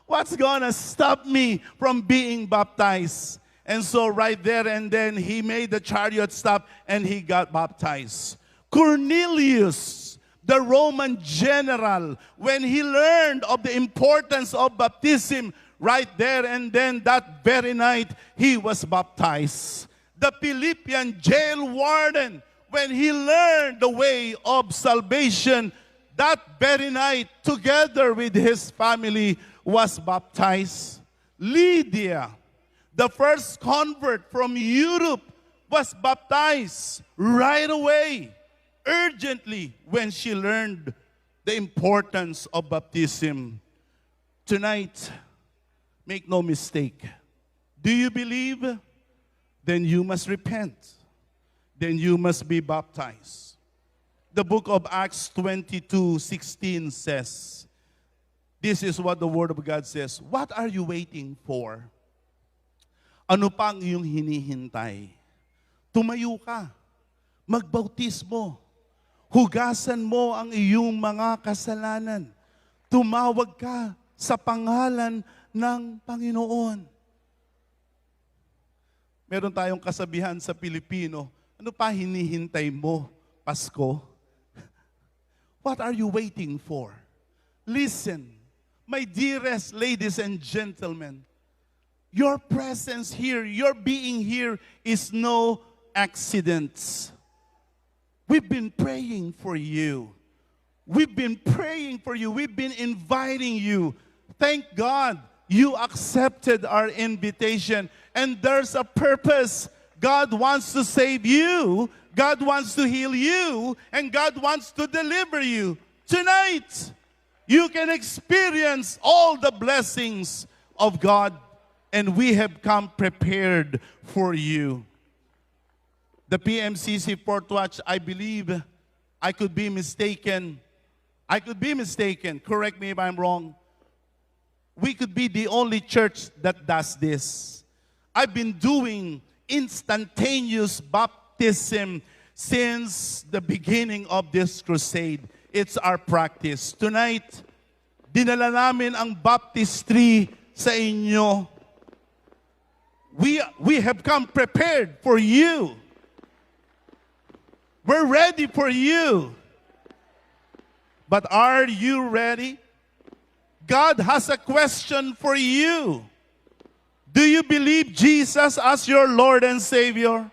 [SPEAKER 2] What's gonna stop me from being baptized? And so right there and then, he made the chariot stop and he got baptized. Cornelius, the Roman general, when he learned of the importance of baptism, right there and then that very night, he was baptized. The Philippian jail warden, when he learned the way of salvation, that very night, together with his family, was baptized. Lydia, the first convert from Europe, was baptized right away, urgently, when she learned the importance of baptism. Tonight, make no mistake. Do you believe? Then you must repent. Then you must be baptized. The book of Acts 22:16 says, this is what the Word of God says, what are you waiting for? Ano pang iyong hinihintay? Tumayo ka, magbautismo, hugasan mo ang iyong mga kasalanan, tumawag ka sa pangalan ng Panginoon. Meron tayong kasabihan sa Pilipino, ano pa hinihintay mo, Pasko? What are you waiting for? Listen, my dearest ladies and gentlemen, your presence here, your being here is no accident. We've been praying for you. We've been praying for you. We've been inviting you. Thank God you accepted our invitation. And there's a purpose. God wants to save you. God wants to heal you. And God wants to deliver you. Tonight, you can experience all the blessings of God. And we have come prepared for you. The PMCC Port Watch, I believe, I could be mistaken. I could be mistaken. Correct me if I'm wrong. We could be the only church that does this. I've been doing instantaneous baptism since the beginning of this crusade. It's our practice. Tonight, dinala namin ang baptistry sa inyo. We have come prepared for you. We're ready for you. But are you ready? God has a question for you. Do you believe Jesus as your Lord and Savior?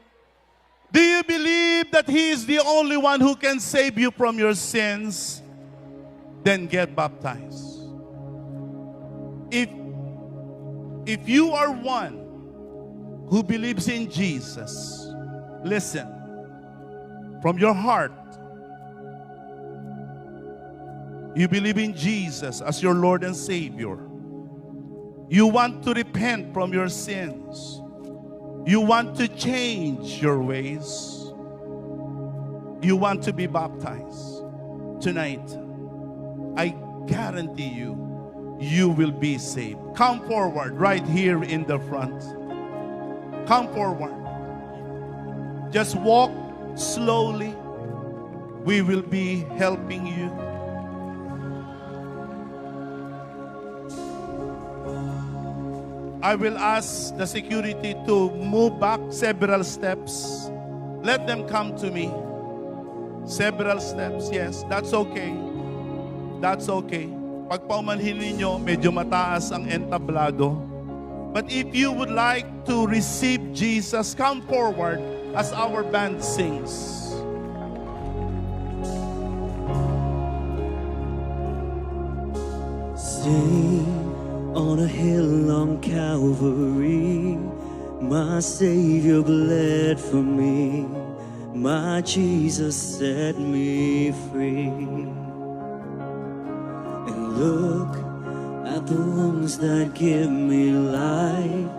[SPEAKER 2] Do you believe that He is the only one who can save you from your sins? Then get baptized. If you are one who believes in Jesus, listen, from your heart, you believe in Jesus as your Lord and Savior. You want to repent from your sins. You want to change your ways. You want to be baptized. Tonight, I guarantee you, you will be saved. Come forward right here in the front. Come forward. Just walk slowly. We will be helping you. I will ask the security to move back several steps. Let them come to me. Several steps, yes. That's okay. That's okay. Pag paumanhin ninyo, medyo mataas ang entablado. But if you would like to receive Jesus, come forward as our band sings.
[SPEAKER 4] Sing on a hill on Calvary, my Savior bled for me, my Jesus set me free. And look at the wounds that give me life,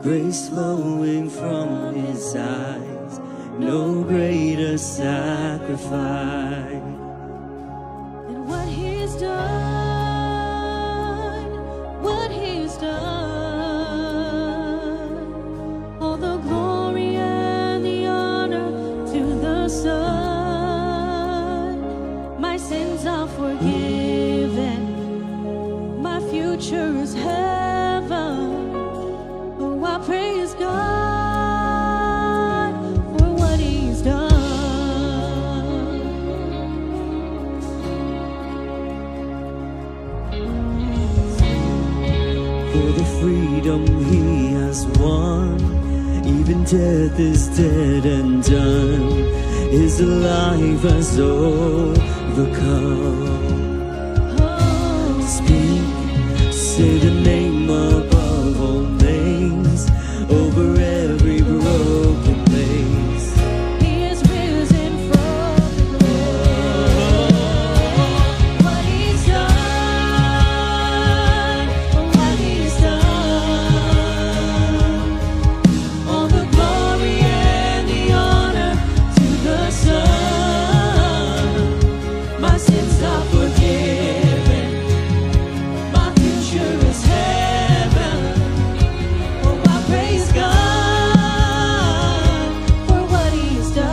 [SPEAKER 4] grace flowing from his eyes, no greater sacrifice.
[SPEAKER 3] And what he's done, what he's done, all the glory and the honor to the Son. My sins are forgiven, my future is heaven. Oh, I praise God for what he's done.
[SPEAKER 4] For the freedom he has won, even death is dead and done. His life has overcome. Speak, say the name above all names, over every broken place.
[SPEAKER 3] He is risen from the grave. What he's done, what he's done, all the glory and the honor to the Son. My sins are forgiven, my future is heaven. Oh, I praise God for what he's done.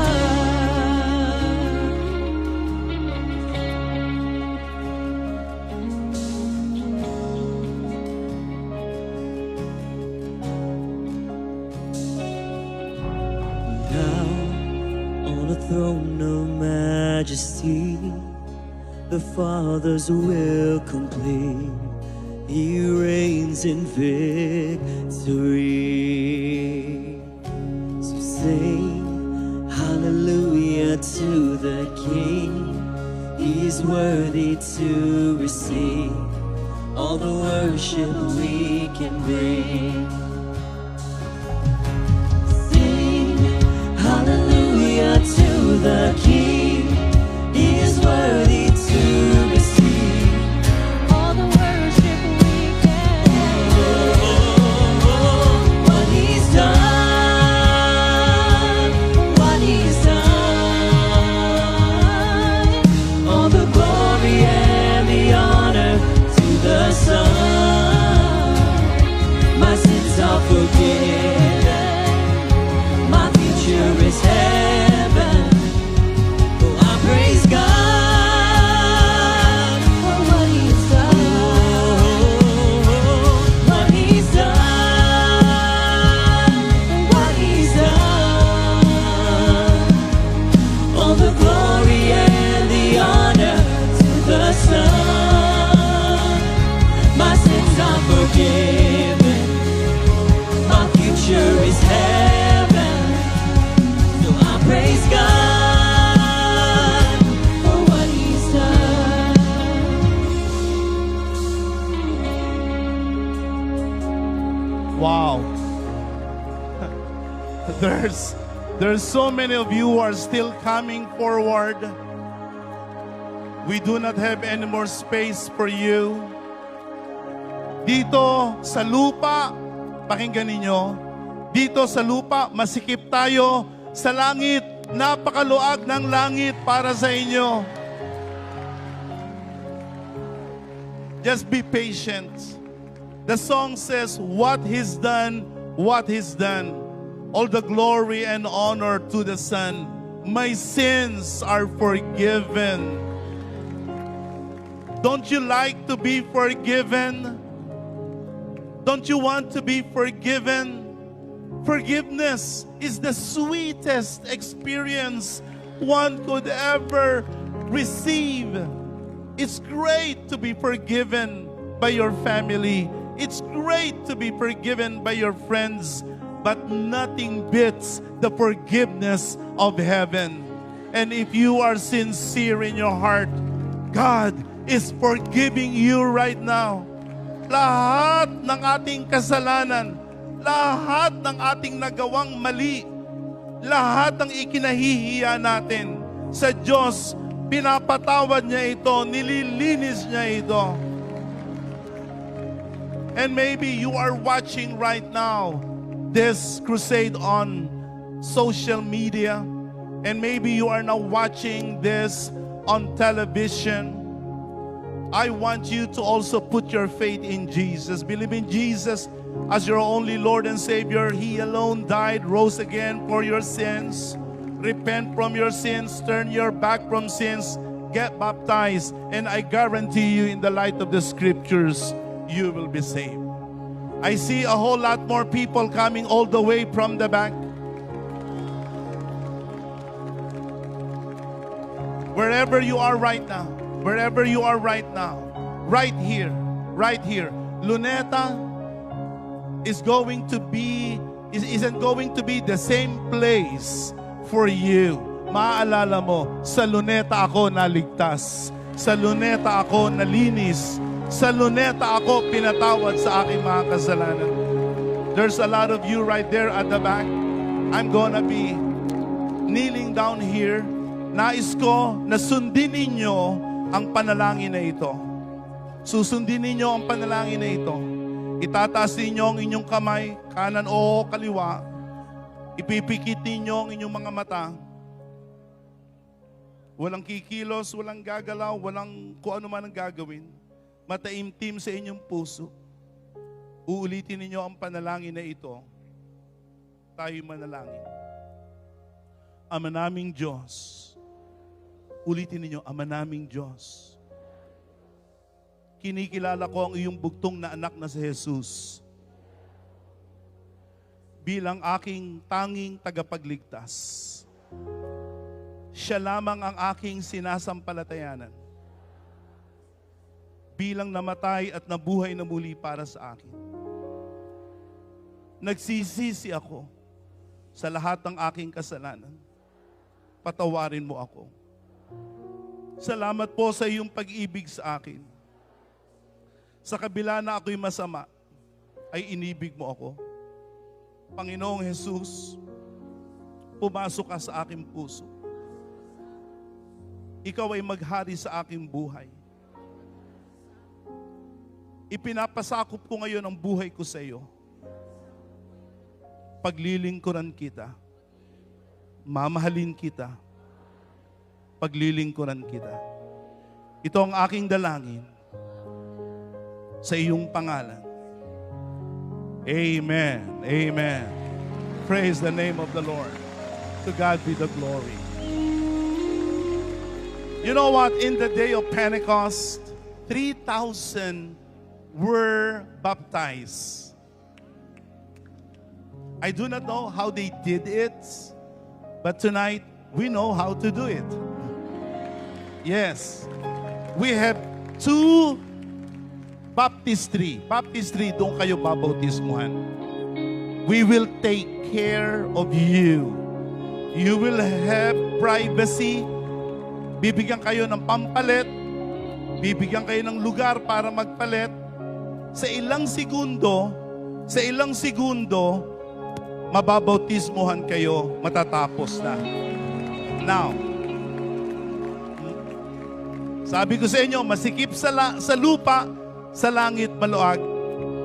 [SPEAKER 4] Now, on a throne of majesty, the Father's will complete. He reigns in victory. So sing hallelujah to the King. He is worthy to receive all the worship we can bring. Sing hallelujah to the King. He is worthy to receive
[SPEAKER 3] All the worship we can
[SPEAKER 4] what he's done, what he's done. All the glory and the honor to the Son. My sins are forgiven, my future is heaven. Oh, I praise God
[SPEAKER 3] for what he's done,
[SPEAKER 4] what he's done, what he's done. All the glory and the honor to the Son. My sins are forgiven, my future is heaven. So I praise God
[SPEAKER 3] for what he's done.
[SPEAKER 2] Wow. There's so many of you who are still coming forward. We do not have any more space for you. Dito sa lupa, pakinggan ninyo, dito sa lupa, masikip tayo. Sa langit, napakaluag ng langit para sa inyo. Just be patient. The song says, what he's done, what he's done. All the glory and honor to the Son. My sins are forgiven. Don't you like to be forgiven? Don't you want to be forgiven? Forgiveness is the sweetest experience one could ever receive. It's great to be forgiven by your family. It's great to be forgiven by your friends. But nothing beats the forgiveness of heaven. And if you are sincere in your heart, God is forgiving you right now. Lahat ng ating kasalanan, lahat ng ating nagawang mali, lahat ng ikinahihiya natin sa Diyos, pinapatawad niya ito, nililinis niya ito. And maybe you are watching right now this crusade on social media. And maybe you are now watching this on television. I want you to also put your faith in Jesus. Believe in Jesus as your only Lord and Savior. He alone died, rose again for your sins. Repent from your sins, turn your back from sins, get baptized, and I guarantee you, in the light of the scriptures, you will be saved. I see a whole lot more people coming all the way from the back. Wherever you are right now, wherever you are right now, right here, Luneta isn't going to be the same place for you. Maalala mo, sa Luneta ako naligtas. Sa Luneta ako nalinis. Sa Luneta ako pinatawad sa aking mga kasalanan. There's a lot of you right there at the back. I'm gonna be kneeling down here. Nais ko na sundin ninyo ang panalangin na ito. Susundin ninyo ang panalangin na ito. Itataas ninyo ang inyong kamay, kanan o kaliwa. Ipipikit ninyo ang inyong mga mata. Walang kikilos, walang gagalaw, walang kung ano man ang gagawin. Mataimtim sa inyong puso. Uulitin ninyo ang panalangin na ito. Tayo manalangin. Ama naming Diyos. Ulitin ninyo, Ama naming Diyos. Kinikilala ko ang iyong bugtong na anak na si Jesus bilang aking tanging tagapagligtas. Siya lamang ang aking sinasampalatayanan bilang namatay at nabuhay na muli para sa akin. Nagsisisi ako sa lahat ng aking kasalanan. Patawarin mo ako. Salamat po sa iyong pag-ibig sa akin. Sa kabila na ako'y masama, ay inibig mo ako. Panginoong Jesus, pumasok ka sa aking puso. Ikaw ay maghari sa aking buhay. Ipinapasakop ko ngayon ang buhay ko sa iyo. Paglilingkuran kita. Mamahalin kita. Paglilingkuran kita. Ito ang aking dalangin sa iyong pangalan. Amen. Amen. Praise the name of the Lord. To God be the glory. You know what? In the day of Pentecost, 3,000 were baptized. I do not know how they did it, but tonight we know how to do it. Yes. We have 2 baptistry. Baptistry, doon kayo babautismuhan. We will take care of you. You will have privacy. Bibigyan kayo ng pampalit. Bibigyan kayo ng lugar para magpalit. Sa ilang segundo, mababautismuhan kayo, matatapos na. Now, sabi ko sa inyo, masikip sa lupa, sa langit maluag.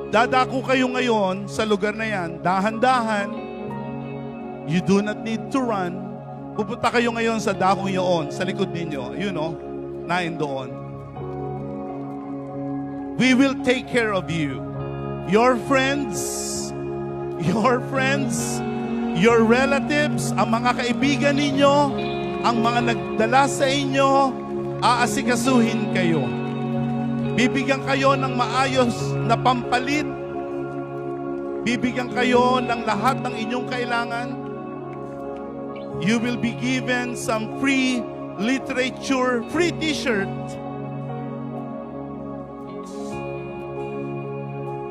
[SPEAKER 2] Dadako kayo ngayon sa lugar na yan, dahan-dahan. You do not need to run. Pupunta kayo ngayon sa dakong yun, sa likod ninyo. You know, nain doon. We will take care of you. Your friends, your relatives, ang mga kaibigan ninyo, ang mga nagdala sa inyo, aasikasuhin kayo. Bibigyan kayo ng maayos na pampalit. Bibigyan kayo ng lahat ng inyong kailangan. You will be given some free literature, free t-shirt.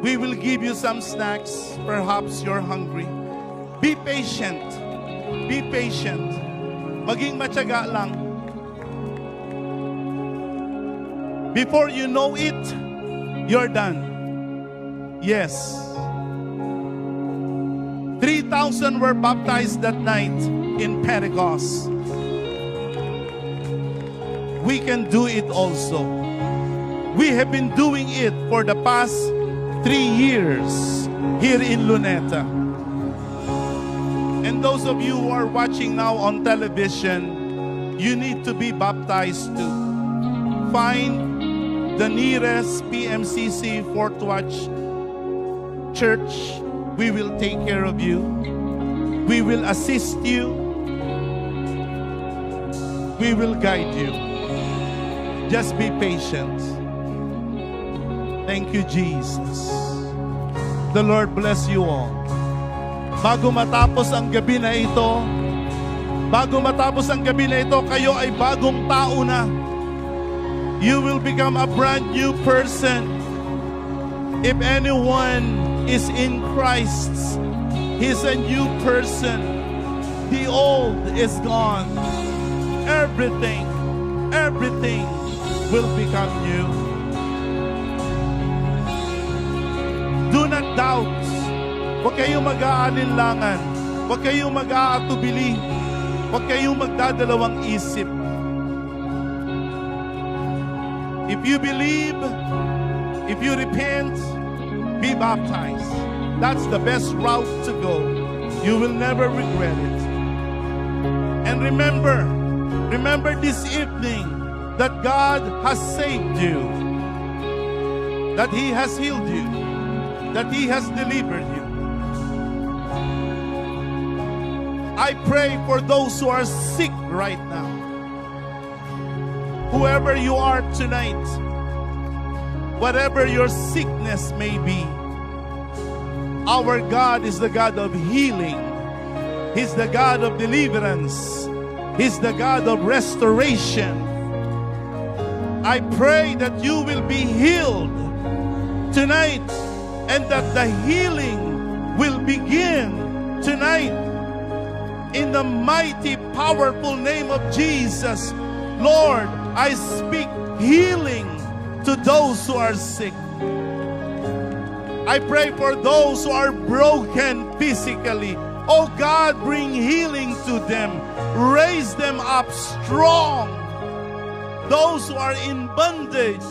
[SPEAKER 2] We will give you some snacks. Perhaps you're hungry. Be patient. Be patient. Maging matyaga lang. Before you know it, you're done. Yes. 3,000 were baptized that night in Pentecost. We can do it also. We have been doing it for the past 3 years here in Luneta. And those of you who are watching now on television, you need to be baptized too. Find the nearest PMCC Fort Watch church. We will take care of you. We will assist you. We will guide you. Just be patient. Thank you, Jesus. The Lord bless you all. Bago matapos ang gabi na ito, kayo ay bagong tao na. You will become a brand new person. If anyone is in Christ, he's a new person. The old is gone. Everything will become new. Do not doubt. Huwag kayong mag-aalinlangan. Huwag kayong mag-aatubili. Huwag kayong magdadalawang isip. If you believe, if you repent, be baptized. That's the best route to go. You will never regret it. And remember this evening that God has saved you, that He has healed you, that He has delivered you. I pray for those who are sick right now. Whoever you are tonight, whatever your sickness may be, our God is the God of healing. He's the God of deliverance. He's the God of restoration. I pray that you will be healed tonight and that the healing will begin tonight. In the mighty, powerful name of Jesus, Lord, I speak healing to those who are sick. I pray for those who are broken physically. Oh God, bring healing to them. Raise them up strong. Those who are in bondage,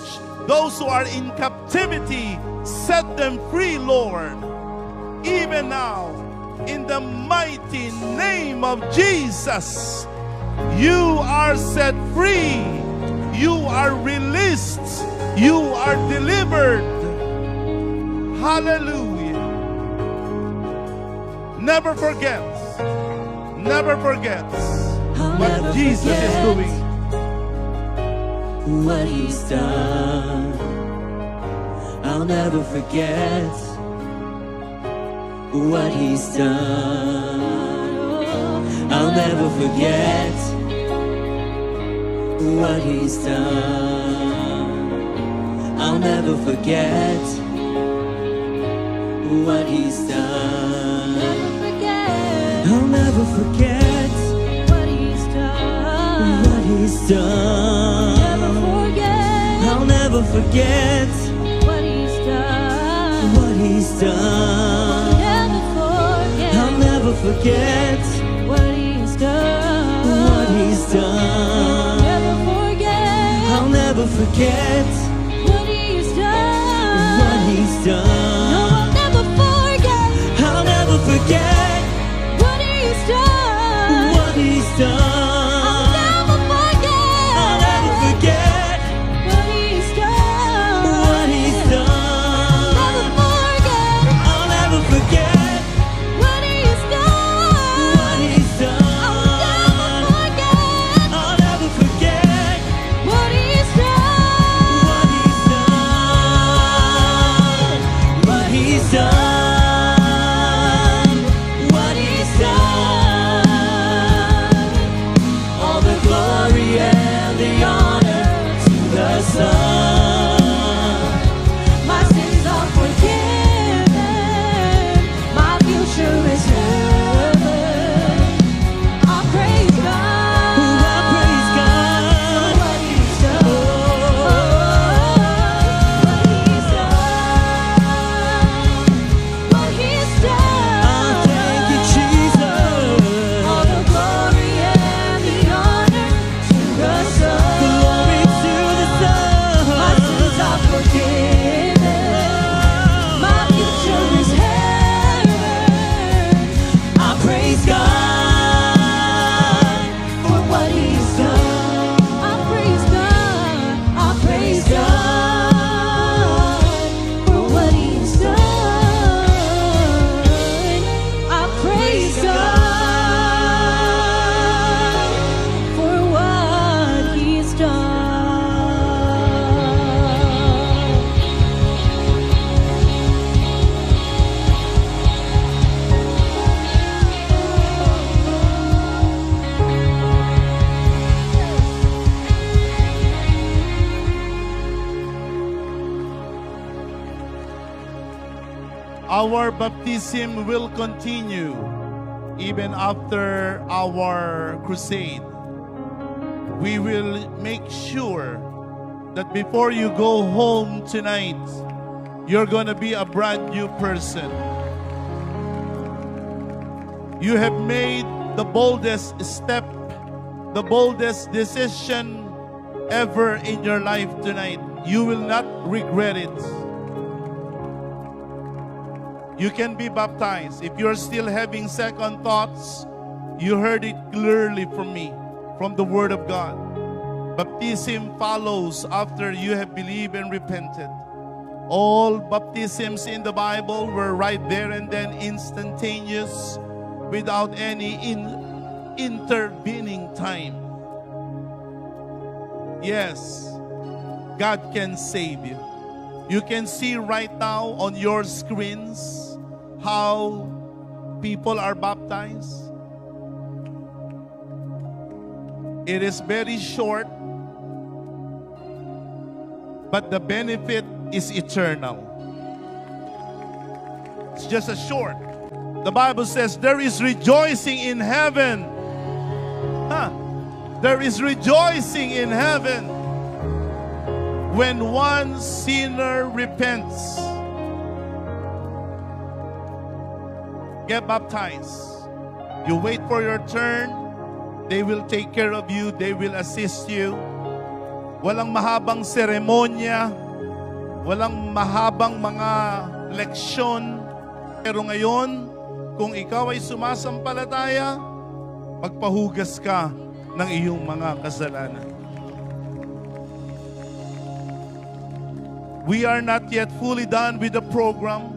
[SPEAKER 2] those who are in captivity, set them free, Lord. Even now, in the mighty name of Jesus, you are set free. You are released. You are delivered. Hallelujah. Never forget what Jesus is doing.
[SPEAKER 4] What He's done. I'll never forget what He's done. I'll never forget what He's done. I'll never forget what He's done. I'll never forget
[SPEAKER 3] What He's done.
[SPEAKER 4] what He's done. I'll never forget
[SPEAKER 3] What He's done.
[SPEAKER 4] what He's done. I'll never forget
[SPEAKER 3] What He's done.
[SPEAKER 4] what He's done. I'll never forget
[SPEAKER 3] What He's done.
[SPEAKER 4] what He's done.
[SPEAKER 3] No, I'll never forget
[SPEAKER 4] I'll never forget
[SPEAKER 3] what He's done.
[SPEAKER 4] what He's done.
[SPEAKER 3] I'll never forget.
[SPEAKER 4] I'll never forget
[SPEAKER 3] What He's done.
[SPEAKER 4] what He's done.
[SPEAKER 3] Never forget
[SPEAKER 4] I'll never forget
[SPEAKER 3] what He's done.
[SPEAKER 4] what He's done.
[SPEAKER 3] I'll never forget
[SPEAKER 4] I'll never forget
[SPEAKER 3] what He's done.
[SPEAKER 4] what He's done. What He's done. What He's done. All the glory and the honor to the Son.
[SPEAKER 3] My sins are forgiven. My future is heaven. I praise God.
[SPEAKER 4] I praise God.
[SPEAKER 3] What He's done. What He's done.
[SPEAKER 4] I thank you, Jesus.
[SPEAKER 3] All the glory and the honor to the Son.
[SPEAKER 4] Glory to the Son.
[SPEAKER 3] My
[SPEAKER 2] Our baptism will continue even after our crusade. We will make sure that before you go home tonight, you're going to be a brand new person. You have made the boldest step, the boldest decision ever in your life tonight. You will not regret it. You can be baptized. If you're still having second thoughts, you heard it clearly from me, from the Word of God. Baptism follows after you have believed and repented. All baptisms in the Bible were right there and then, instantaneous, without any intervening time. Yes, God can save you. You can see right now on your screens how people are baptized. It is very short, but the benefit is eternal. It's just a short. The Bible says there is rejoicing in heaven. There is rejoicing in heaven when one sinner repents. Get baptized. You wait for your turn. They will take care of you. They will assist you. Walang mahabang seremonya. Walang mahabang mga leksyon. Pero ngayon, kung ikaw ay sumasampalataya, magpahugas ka ng iyong mga kasalanan. We are not yet fully done with the program.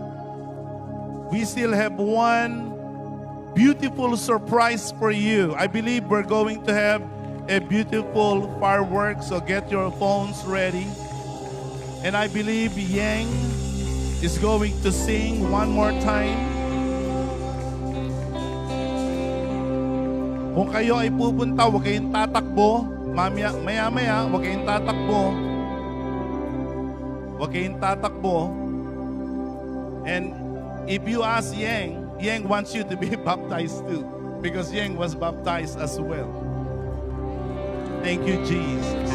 [SPEAKER 2] We still have one beautiful surprise for you. I believe we're going to have a beautiful fireworks, so get your phones ready. And I believe Yang is going to sing one more time. Kung kayo ay pupunta, huwag kayong tatakbo. Maya-maya, huwag kayong tatakbo. Huwag kayong tatakbo. And if you ask Yang, Yang wants you to be baptized too, because Yang was baptized as well. Thank you, Jesus.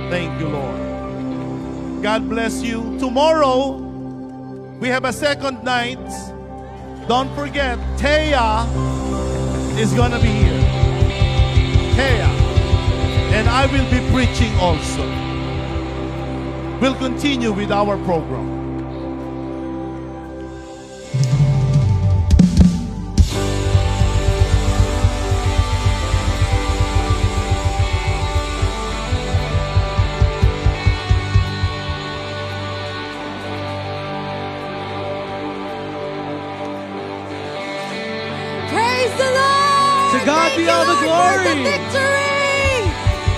[SPEAKER 2] Thank you, Lord. God bless you. Tomorrow, we have a second night. Don't forget, Thea is going to be here. Thea. And I will be preaching also. We'll continue with our program.
[SPEAKER 1] Praise the Lord!
[SPEAKER 4] To God be all the
[SPEAKER 1] For the
[SPEAKER 4] glory.
[SPEAKER 1] victory!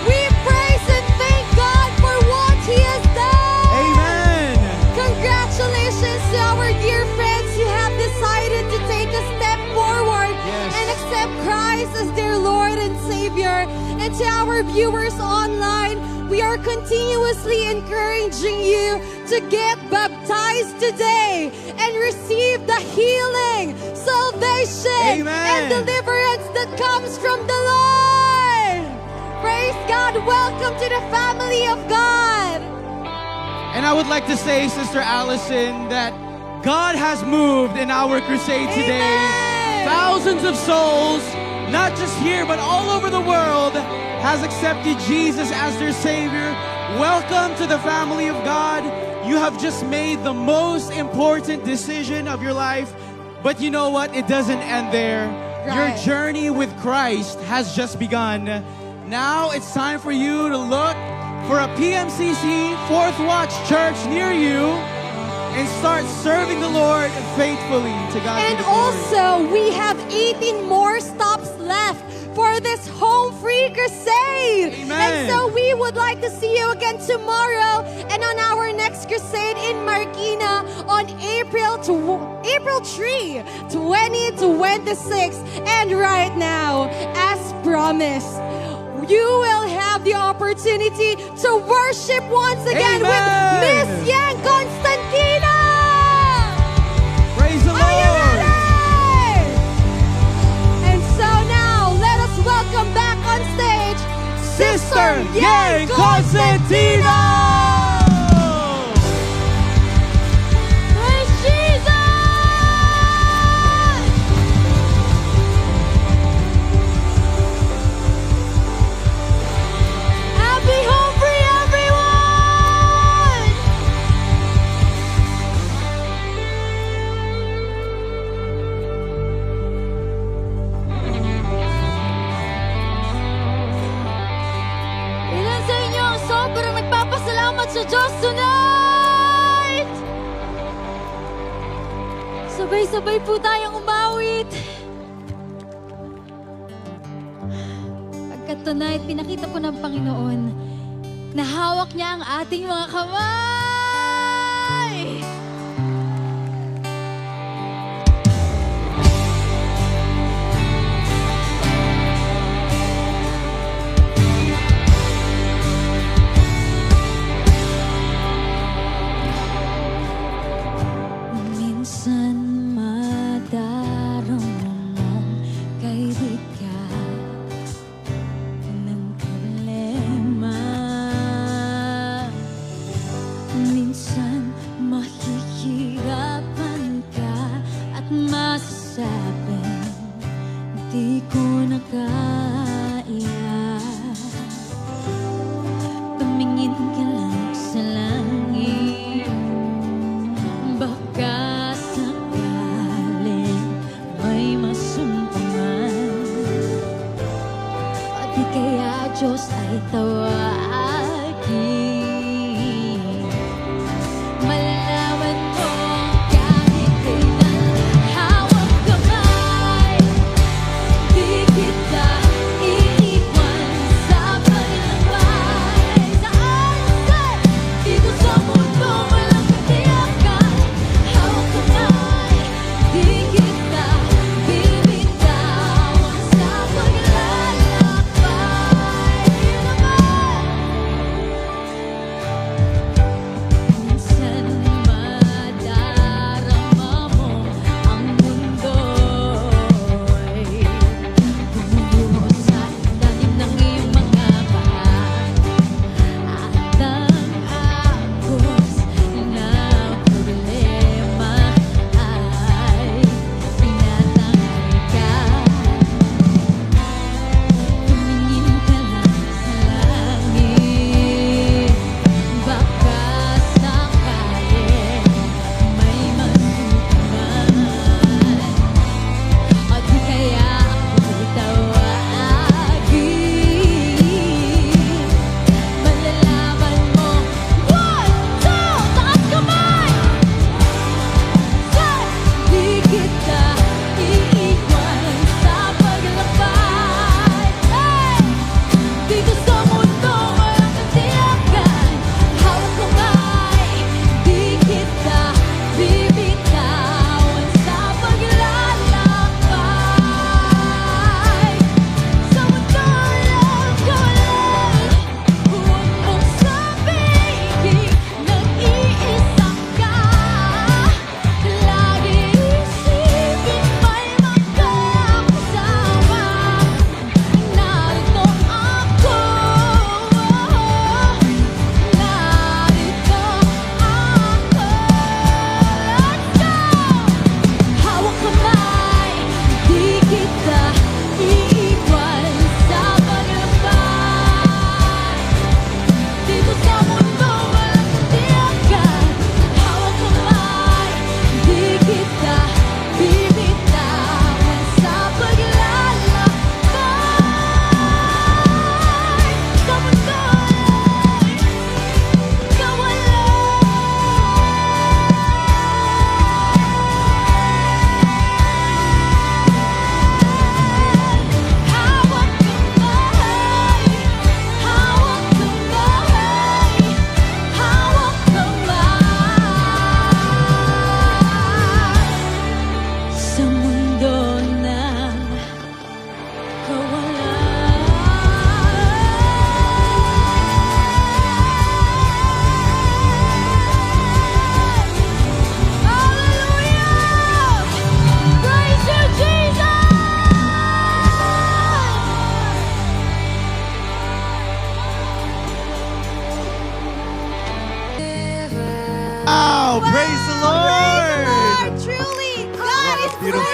[SPEAKER 1] We praise and thank God for what He has done!
[SPEAKER 4] Amen.
[SPEAKER 1] Congratulations to our dear friends who have decided to take a step forward
[SPEAKER 4] Yes.
[SPEAKER 1] and accept Christ as their Lord and Savior. And to our viewers online, we are continuously encouraging you to get baptized today and receive the healing, salvation,
[SPEAKER 4] Amen.
[SPEAKER 1] and deliverance that comes from the Lord. Praise God. Welcome to the family of God.
[SPEAKER 5] And I would like to say, Sister Allison, that God has moved in our crusade today.
[SPEAKER 1] Amen.
[SPEAKER 5] Thousands of souls, not just here, but all over the world, has accepted Jesus as their Savior. Welcome to the family of God. You have just made the most important decision of your life. But you know what? It doesn't end there. Your
[SPEAKER 1] Right.
[SPEAKER 5] journey with Christ has just begun. Now it's time for you to look for a PMCC Fourth Watch church near you and start serving the Lord faithfully. To God be
[SPEAKER 1] And
[SPEAKER 5] the glory.
[SPEAKER 1] also, we have 18 more stops left for this home free crusade.
[SPEAKER 5] Amen.
[SPEAKER 1] And so we would like to see you again tomorrow and on our next crusade in Marikina on April 3, 2026. And right now, as promised, you will have the opportunity to worship once again with
[SPEAKER 5] Amen.
[SPEAKER 1] Miss Yang Constantina.
[SPEAKER 5] Cosentino!
[SPEAKER 1] Praise Jesus! Happy home free, everyone! Ilan sa inyo ang sobrang nagpapasalamat sa Diyos tonight? Sabay-sabay po tayong umawit. Pagkat tonight, pinakita po ng Panginoon na hawak niya ang ating mga kamay.
[SPEAKER 3] Minsan madarama mong kaibigan ng problema. Minsan mahihirapan ka at masasabing di ko na kaya. Tumingin ka lang sa langit, baka sakaling may masumpungan. O di kaya Diyos ay tawagin. Malalaman mo kahit kailan hawak kamay, di kita iiwan.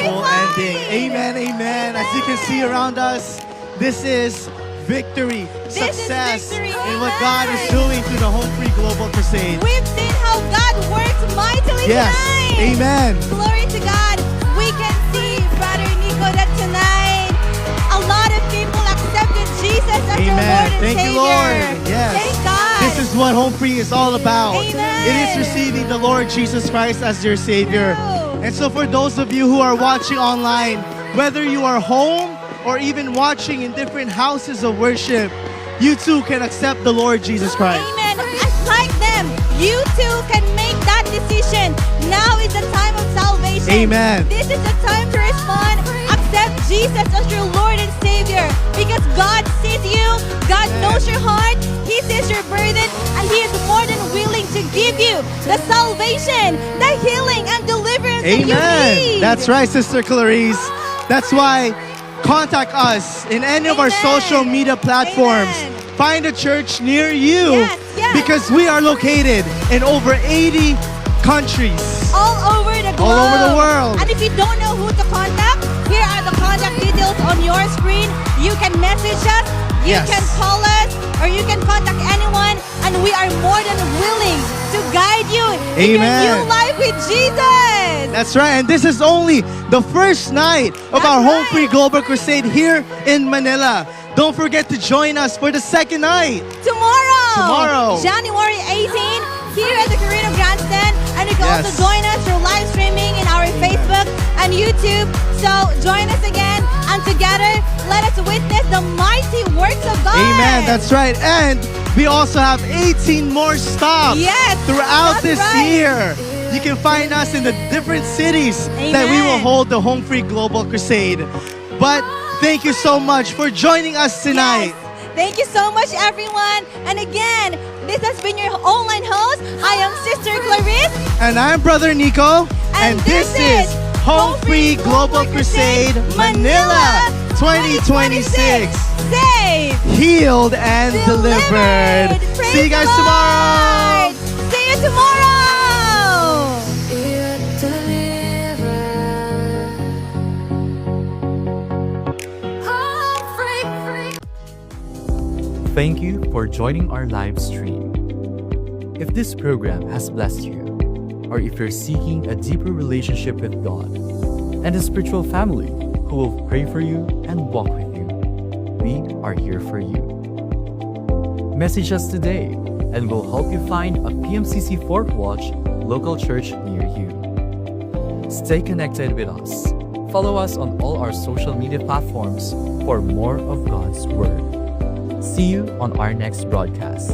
[SPEAKER 6] beautiful ending. Amen, amen. As you can see around us, this is victory, success
[SPEAKER 7] victory.
[SPEAKER 6] in what God is doing through the Home Free Global Crusade.
[SPEAKER 7] We've seen how God works mightily
[SPEAKER 6] Yes,
[SPEAKER 7] tonight.
[SPEAKER 6] amen.
[SPEAKER 7] Glory to God. We can see, Brother Nico, that tonight a lot of people accepted Jesus as their Lord
[SPEAKER 6] Amen.
[SPEAKER 7] and
[SPEAKER 6] Thank
[SPEAKER 7] Savior.
[SPEAKER 6] you, Lord. Yes.
[SPEAKER 7] Thank God.
[SPEAKER 6] This is what Home Free is all about.
[SPEAKER 7] Amen.
[SPEAKER 6] It is receiving the Lord Jesus Christ as your Savior.
[SPEAKER 7] True.
[SPEAKER 6] And so for those of you who are watching online, whether you are home or even watching in different houses of worship, you too can accept the Lord Jesus Christ.
[SPEAKER 7] Amen. As like them, you too can make that decision. Now is the time of salvation.
[SPEAKER 6] Amen.
[SPEAKER 7] This is the time to respond. Accept Jesus as your Lord and Savior. Because God sees you. God knows your heart. He sees your burden. And He is more than willing to give you the salvation, the healing, and deliverance that you
[SPEAKER 6] Amen.
[SPEAKER 7] need.
[SPEAKER 6] That's right, Sister Clarice. That's why contact us in any of our
[SPEAKER 7] Amen.
[SPEAKER 6] social media platforms.
[SPEAKER 7] Amen.
[SPEAKER 6] Find a church near you
[SPEAKER 7] Yes, yes.
[SPEAKER 6] because we are located in over 80 countries.
[SPEAKER 7] all over the globe.
[SPEAKER 6] All over the world.
[SPEAKER 7] And if you don't know who to contact, here are the contact details on your screen. You can message us, you
[SPEAKER 6] Yes.
[SPEAKER 7] can call us, or you can contact anyone, and we are more than willing to guide you in your
[SPEAKER 6] Amen.
[SPEAKER 7] new life with Jesus.
[SPEAKER 6] That's right, and this is only the first night of
[SPEAKER 7] That's
[SPEAKER 6] our Home
[SPEAKER 7] right.
[SPEAKER 6] Free Global Crusade here in Manila. Don't forget to join us for the second night.
[SPEAKER 7] Tomorrow, January 18, here at the Carino Grandstand, and you can
[SPEAKER 6] Yes.
[SPEAKER 7] also join us through live streaming in our Facebook and YouTube. So join us again, and together, let us witness the mighty works of God.
[SPEAKER 6] Amen, that's right. And we also have 18 more stops
[SPEAKER 7] Yes,
[SPEAKER 6] throughout
[SPEAKER 7] that's
[SPEAKER 6] this
[SPEAKER 7] right.
[SPEAKER 6] year. You can find us in the different cities that we will
[SPEAKER 7] Amen.
[SPEAKER 6] hold the Home Free Global Crusade. But thank you so much for joining us tonight.
[SPEAKER 7] Yes. Thank you so much, everyone. And again, this has been your online host. I am Sister Clarice.
[SPEAKER 6] And I'm Brother Nico.
[SPEAKER 7] And this is
[SPEAKER 6] Home Free Global Crusade Manila 2026.
[SPEAKER 7] Saved,
[SPEAKER 6] Healed and delivered.
[SPEAKER 7] Praise
[SPEAKER 6] See you guys
[SPEAKER 7] the
[SPEAKER 6] tomorrow.
[SPEAKER 7] Lord. See you tomorrow.
[SPEAKER 8] Thank you for joining our live stream. If this program has blessed you, or if you're seeking a deeper relationship with God and a spiritual family who will pray for you and walk with you, we are here for you. Message us today and we'll help you find a PMCC Fort Watch local church near you. Stay connected with us. Follow us on all our social media platforms for more of God's Word. See you on our next broadcast.